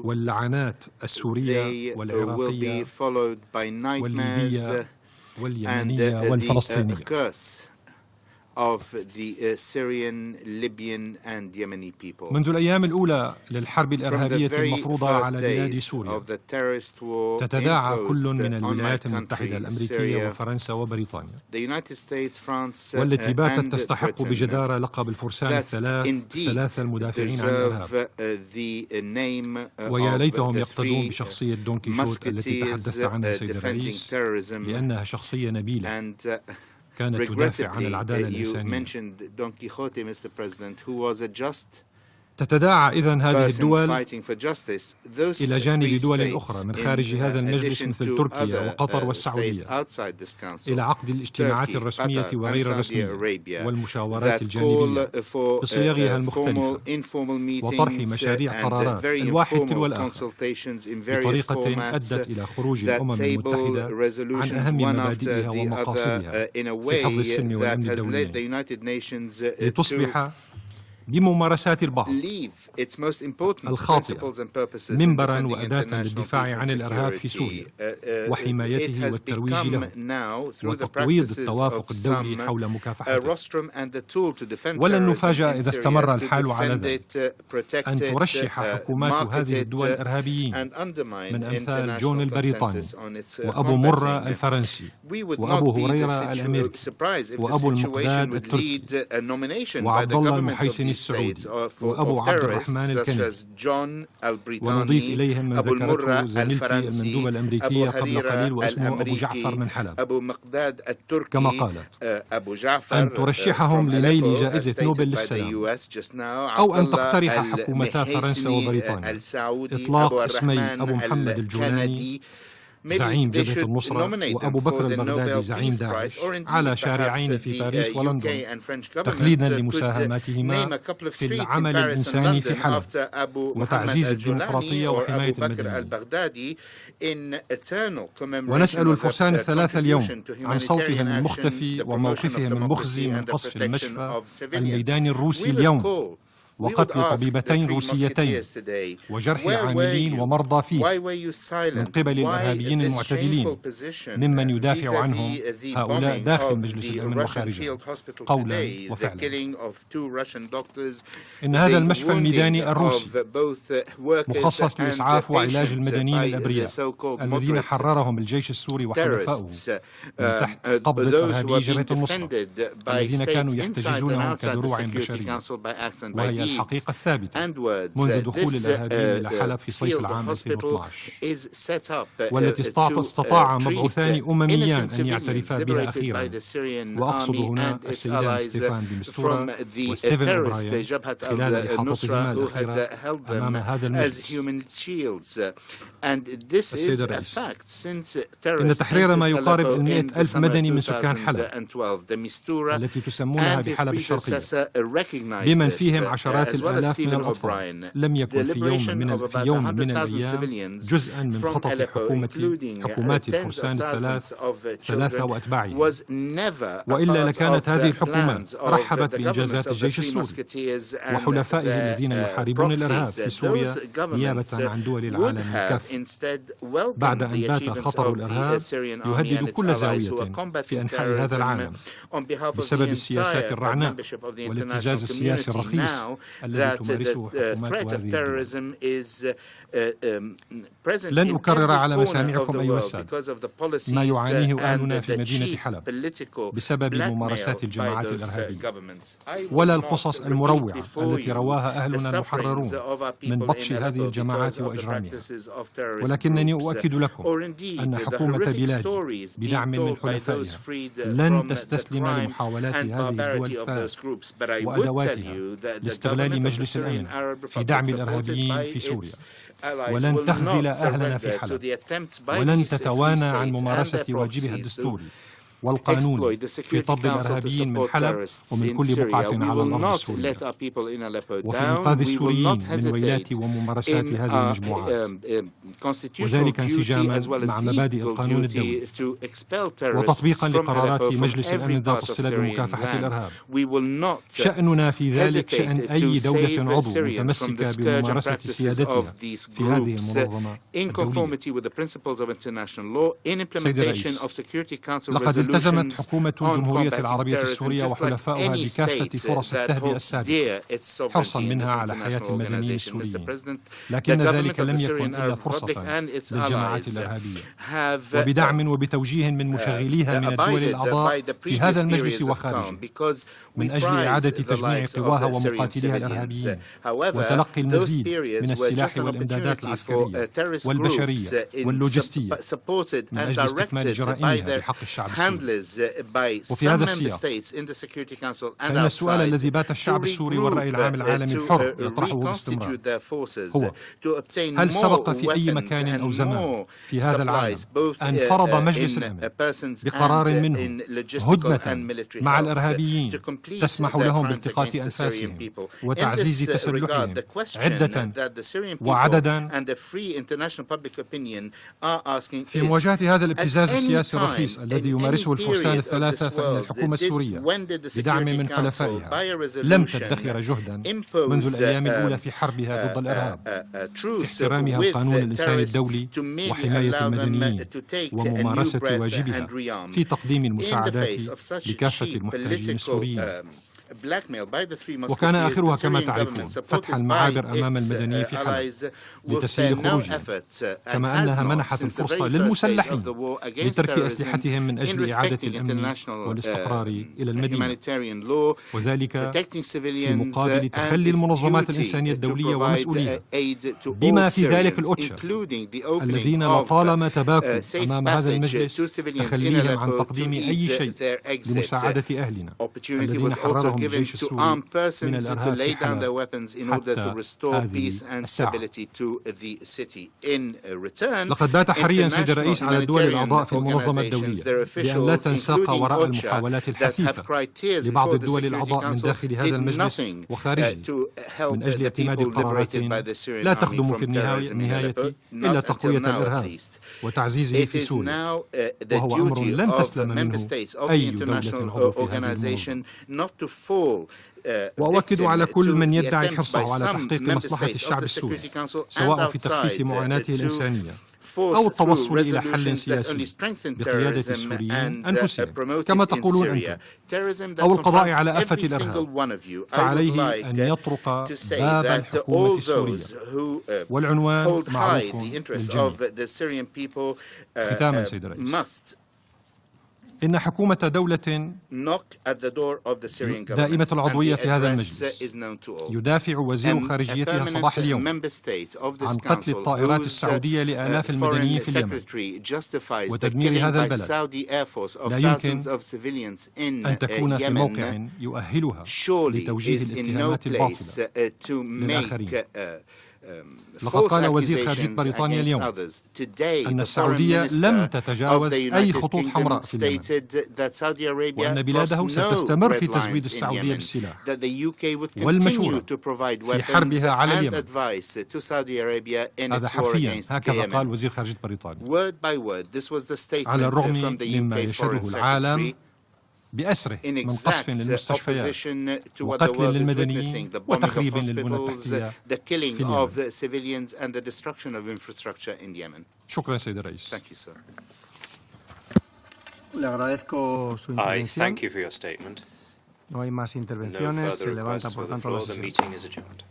[SPEAKER 21] واللعنات السورية والعراقية والليبية واليمنية والفلسطينية. منذ الأيام الأولى للحرب الإرهابية المفروضة على بلاد سوريا تتداعى كل من الولايات المتحدة الأمريكية وفرنسا وبريطانيا، والتي باتت تستحق بجدارة لقب الفرسان الثلاثة المدافعين عن الإرهاب. ويا ليتهم يقتدون بشخصية دون كيشوت التي تحدثت عنها سيد الرئيس، لأنها شخصية نبيلة كانت تدافع عن العدالة الإنسانية. تتداعى إذن هذه الدول إلى جانب دول أخرى من خارج هذا المجلس مثل تركيا وقطر والسعودية إلى عقد الاجتماعات الرسمية وغير الرسمية والمشاورات الجانبية بصيغها المختلفة وطرح مشاريع قرارات الواحد تلو الآخر بطريقة أدت إلى خروج الأمم المتحدة عن أهم مبادئها ومقاصدها في حفظ السلم والأمن الدوليين، لتصبح بممارسات البعض الخاطئة منبراً وأداة للدفاع عن الإرهاب في سوريا وحمايته والترويج له وتقويض التوافق الدولي حول مكافحته. ولن نفاجأ إذا استمر الحال على ذلك أن ترشح حكومات هذه الدول الإرهابيين من أمثال جون البريطاني وأبو مرة الفرنسي وأبو هريرة الأمريكي وأبو المقداد التركي وعبد الله المحيسني السعودي وأبو عبد الرحمن الكندي، ونضيف إليهم من ذكرته زميلتي المندوبة الأمريكية قبل قليل واسمه أبو جعفر من حلب، كما قالت أن ترشحهم لنيل جائزة نوبل للسلام، أو أن تقترح حكومتا فرنسا وبريطانيا إطلاق اسمي أبو محمد الجولاني زعيم جبهة النصرة وأبو بكر البغدادي زعيم داعش على شارعين في باريس ولندن تقليدا لمساهماتهما في العمل الإنساني في حلب وتعزيز الديمقراطية وحماية المدنيين. ونسأل الفرسان الثلاثة اليوم عن صوتهم المختفي وموقفهم المخزي من قصف المشفى الميداني الروسي اليوم وقتل طبيبتين روسيتين وجرح عاملين ومرضى فيه من قبل الإرهابيين المعتدلين ممن يدافع عنهم هؤلاء داخل مجلس الأمن وخارجه قولا وفعلا. إن هذا المشفى الميداني الروسي مخصص لإسعاف وعلاج المدنيين الأبرياء الذين حررهم الجيش السوري وحلفائه من تحت قبضة إرهابي جبهة النصرة الذين كانوا يحتجزونهم كدروع بشرية، وهي الحقيقة الثابتة منذ دخول الإرهابيين إلى حلب في صيف العام 2012، والتي استطاع مبعوثان أمميان أن يعترفا بها أخيرا، وأقصد هنا السيدان ستيفان دي مستورا وستيفن أوبراين خلال إحاطتهما الأخيرة أمام هذا المجلس. السيد الرئيس، إن تحرير ما يقارب 100,000 مدني من سكان حلب التي تسمونها بحلب الشرقية بمن فيهم عشرات الآلاف من الأطفال لم يكن في يوم من الأيام جزءا من خطط حكومات الفرسان الثلاثة وأتباعها، وإلا لكانت هذه الحكومات رحبت بإنجازات الجيش السوري وحلفائه الذين يحاربون الإرهاب في سوريا نيابة عن دول العالم الكافة، بعد أن بات خطر الإرهاب يهدد كل زاوية في أنحاء هذا العالم بسبب السياسات الرعناء والابتزاز السياسي الرخيص الذي تمارسه حكومات هذه الدول. لن أكرر على مسامعكم أيها السادة ما يعانيه أهلنا في مدينة حلب بسبب ممارسات الجماعات الإرهابية، ولا القصص المروعة التي رواها أهلنا المحررون من بطش هذه الجماعات وإجرامها، ولكنني أؤكد لكم أن حكومة بلادي بدعم من حلفائها لن تستسلم لمحاولات هذه الدول الثلاث وأدواتها لاستغلال مجلس الأمن في دعم الإرهابيين في سوريا، ولن تخذل أهلنا في حلب، ولن تتوانى عن ممارسة واجبها الدستوري والقانون في طرد الإرهابيين من حلب ومن كل بقعة على الأرض السورية، وفي إنقاذ السوريين من ويلات وممارسات هذه المجموعات، وذلك انسجاما مع مبادئ القانون الدولي وتطبيقا لقرارات مجلس الأمن ذات الصلة بمكافحة الإرهاب. شأننا في ذلك شأن أي دولة عضو متمسكة بممارسة سيادتها في هذه المنظمة الدولية. سيد الرئيس، لقد التزمت حكومة الجمهورية العربية السورية وحلفائها بكافة فرص التهدئة السابقة حرصا منها على حياة المدنيين السوريين، لكن ذلك لم يكن إلا فرصة للجماعات الإرهابية، وبدعم وبتوجيه من مشغليها من الدول الأعضاء في هذا المجلس وخارجه من أجل إعادة تجميع قواها ومقاتليها الإرهابيين وتلقي المزيد من السلاح والإمدادات العسكرية والبشرية واللوجستية من أجل استكمال جرائمها بحق الشعب السوري. وفي هذا السياق فإن السؤال الذي بات الشعب السوري والرأي العام العالمي الحر يطرحه باستمرار هو: هل سبق في أي مكان أو زمان في هذا العالم أن فرض مجلس الأمن بقرار منه هدنة مع الإرهابيين تسمح لهم بالتقاط أنفاسهم وتعزيز تسلحهم عدة وعددا في مواجهة هذا الابتزاز السياسي الرخيص الذي يمارسه الفرسان الثلاثة؟ فإن الحكومة السورية بدعم من حلفائها لم تدخر جهدا منذ الأيام الأولى في حربها ضد الإرهاب في احترامها القانون الإنساني الدولي وحماية المدنيين وممارسة واجبها في تقديم المساعدات لكافة المحتاجين السوريين. وكان آخرها كما تعرفون فتح المعابر أمام المدنيين في حلب لتسهيل خروجهم، كما أنها منحت الفرصة للمسلحين لترك أسلحتهم من أجل إعادة الأمن والاستقرار إلى المدينة، وذلك في مقابل تخلي المنظمات الإنسانية الدولية ومسؤوليها بما في ذلك الأوتشا الذين لطالما تباكوا أمام هذا المجلس تخليهم عن تقديم أي شيء لمساعدة أهلنا الذين حررهم الجيش السوري من الإرهاب في حلب حتى هذه الساعة. لقد بات حريا سيد الرئيس على الدول الأعضاء في المنظمة الدولية بأن لا تنساق وراء المحاولات الحثيثة لبعض الدول الأعضاء من داخل هذا المجلس وخارجه من أجل اعتماد قرارات لا تخدم في النهاية إلا تقوية الإرهاب وتعزيزه في سوريا، وهو أمر لن تسلم منه أي دولة عضو في هذه المنظمة.
[SPEAKER 5] fall
[SPEAKER 21] وأؤكد على كل من
[SPEAKER 5] to the
[SPEAKER 21] يدعي
[SPEAKER 5] attempts
[SPEAKER 21] حرصه
[SPEAKER 5] by
[SPEAKER 21] على
[SPEAKER 5] some
[SPEAKER 21] تحقيق
[SPEAKER 5] member
[SPEAKER 21] مصلحة
[SPEAKER 5] states of
[SPEAKER 21] الشعب
[SPEAKER 5] the
[SPEAKER 21] السوري
[SPEAKER 5] Security Council and
[SPEAKER 21] سواء في تخفيف
[SPEAKER 5] outside
[SPEAKER 21] معاناته
[SPEAKER 5] to
[SPEAKER 21] الإنسانية
[SPEAKER 5] force
[SPEAKER 21] أو
[SPEAKER 5] through
[SPEAKER 21] التوصل إلى حل
[SPEAKER 5] resolutions that only
[SPEAKER 21] سياسي
[SPEAKER 5] strengthen
[SPEAKER 21] بقيادة
[SPEAKER 5] terrorism
[SPEAKER 21] السوريين
[SPEAKER 5] and
[SPEAKER 21] أنفسهم
[SPEAKER 5] promote
[SPEAKER 21] كما
[SPEAKER 5] it in
[SPEAKER 21] تقولون
[SPEAKER 5] Syria.
[SPEAKER 21] أنتم
[SPEAKER 5] Terrorism that
[SPEAKER 21] أو القضاء
[SPEAKER 5] confronts
[SPEAKER 21] على آفة
[SPEAKER 5] every single
[SPEAKER 21] الإرهاب
[SPEAKER 5] one of you. I would
[SPEAKER 21] فعليه أن
[SPEAKER 5] like
[SPEAKER 21] يطرق
[SPEAKER 5] to say
[SPEAKER 21] باب
[SPEAKER 5] that
[SPEAKER 21] الحكومة
[SPEAKER 5] all
[SPEAKER 21] السورية
[SPEAKER 5] those who
[SPEAKER 21] والعنوان
[SPEAKER 5] hold high
[SPEAKER 21] معروف
[SPEAKER 5] the interests
[SPEAKER 21] للجميع.
[SPEAKER 5] of the Syrian people
[SPEAKER 21] ختاما سيد الرئيس
[SPEAKER 5] must
[SPEAKER 21] إن حكومة دولة
[SPEAKER 5] knock at the door of the Syrian government,
[SPEAKER 21] دائمة العضوية
[SPEAKER 5] and the
[SPEAKER 21] في هذا
[SPEAKER 5] address
[SPEAKER 21] المجلس
[SPEAKER 5] is known to all.
[SPEAKER 21] يدافع وزير
[SPEAKER 5] A
[SPEAKER 21] خارجيتها
[SPEAKER 5] permanent
[SPEAKER 21] صباح اليوم
[SPEAKER 5] member state of this
[SPEAKER 21] عن قتل
[SPEAKER 5] council
[SPEAKER 21] الطائرات
[SPEAKER 5] whose
[SPEAKER 21] السعودية لآلاف المدنيين
[SPEAKER 5] foreign
[SPEAKER 21] في اليمن
[SPEAKER 5] secretary justifies the
[SPEAKER 21] وتدمير
[SPEAKER 5] killing
[SPEAKER 21] هذا
[SPEAKER 5] by
[SPEAKER 21] البلد
[SPEAKER 5] Saudi air force of
[SPEAKER 21] لا يمكن
[SPEAKER 5] thousands of civilians in
[SPEAKER 21] أن تكون في موقع
[SPEAKER 5] Yemen
[SPEAKER 21] يؤهلها
[SPEAKER 5] surely
[SPEAKER 21] لتوجيه
[SPEAKER 5] is in no
[SPEAKER 21] الاتهامات
[SPEAKER 5] place
[SPEAKER 21] الباطلة
[SPEAKER 5] to make
[SPEAKER 21] للآخرين. لقد
[SPEAKER 5] false
[SPEAKER 21] قال وزير خارجية
[SPEAKER 5] accusations
[SPEAKER 21] بريطانيا
[SPEAKER 5] against
[SPEAKER 21] اليوم
[SPEAKER 5] others. Today,
[SPEAKER 21] أن
[SPEAKER 5] the foreign
[SPEAKER 21] السعودية لم
[SPEAKER 5] minister of
[SPEAKER 21] تتجاوز
[SPEAKER 5] the
[SPEAKER 21] أي
[SPEAKER 5] United
[SPEAKER 21] خطوط
[SPEAKER 5] Kingdom
[SPEAKER 21] حمراء في اليمن
[SPEAKER 5] stated that Saudi Arabia
[SPEAKER 21] وأن بلاده
[SPEAKER 5] crossed no
[SPEAKER 21] ستستمر في
[SPEAKER 5] red
[SPEAKER 21] تزويد
[SPEAKER 5] lines in
[SPEAKER 21] السعودية
[SPEAKER 5] Yemen,
[SPEAKER 21] بالسلاح
[SPEAKER 5] that the UK would continue
[SPEAKER 21] والمشورة
[SPEAKER 5] to provide
[SPEAKER 21] في
[SPEAKER 5] weapons
[SPEAKER 21] حربها على
[SPEAKER 5] and
[SPEAKER 21] اليمن.
[SPEAKER 5] advice to Saudi Arabia in
[SPEAKER 21] هذا
[SPEAKER 5] its war
[SPEAKER 21] حرفيا
[SPEAKER 5] against
[SPEAKER 21] هكذا قال
[SPEAKER 5] Yemen.
[SPEAKER 21] وزير خارجية بريطانيا
[SPEAKER 5] Word by word, this was the
[SPEAKER 21] على
[SPEAKER 5] statement
[SPEAKER 21] الرغم
[SPEAKER 5] from the
[SPEAKER 21] مما
[SPEAKER 5] UK foreign
[SPEAKER 21] يشهده العالم
[SPEAKER 5] secretary
[SPEAKER 21] بأسره
[SPEAKER 5] in
[SPEAKER 21] من
[SPEAKER 5] exact
[SPEAKER 21] قصف للمستشفيات
[SPEAKER 5] opposition to what the
[SPEAKER 21] وقتل
[SPEAKER 5] world is
[SPEAKER 21] للمدنيين
[SPEAKER 5] witnessing, the bombing of
[SPEAKER 21] وتخريب للبنى
[SPEAKER 5] hospitals,
[SPEAKER 21] التحتية
[SPEAKER 5] the killing
[SPEAKER 21] في
[SPEAKER 5] of
[SPEAKER 21] اليمن.
[SPEAKER 5] the civilians, and the destruction of infrastructure in Yemen.
[SPEAKER 21] شكرا سيد الرئيس.
[SPEAKER 5] Thank you, sir.
[SPEAKER 3] Le agradezco su
[SPEAKER 2] I
[SPEAKER 3] intervención.
[SPEAKER 2] thank you for your statement.
[SPEAKER 3] No hay más
[SPEAKER 2] No
[SPEAKER 3] intervenciones. Se
[SPEAKER 2] further
[SPEAKER 3] levanta
[SPEAKER 2] requests
[SPEAKER 3] por
[SPEAKER 2] for the
[SPEAKER 3] tanto la
[SPEAKER 2] floor. The
[SPEAKER 3] sesión.
[SPEAKER 2] meeting is adjourned.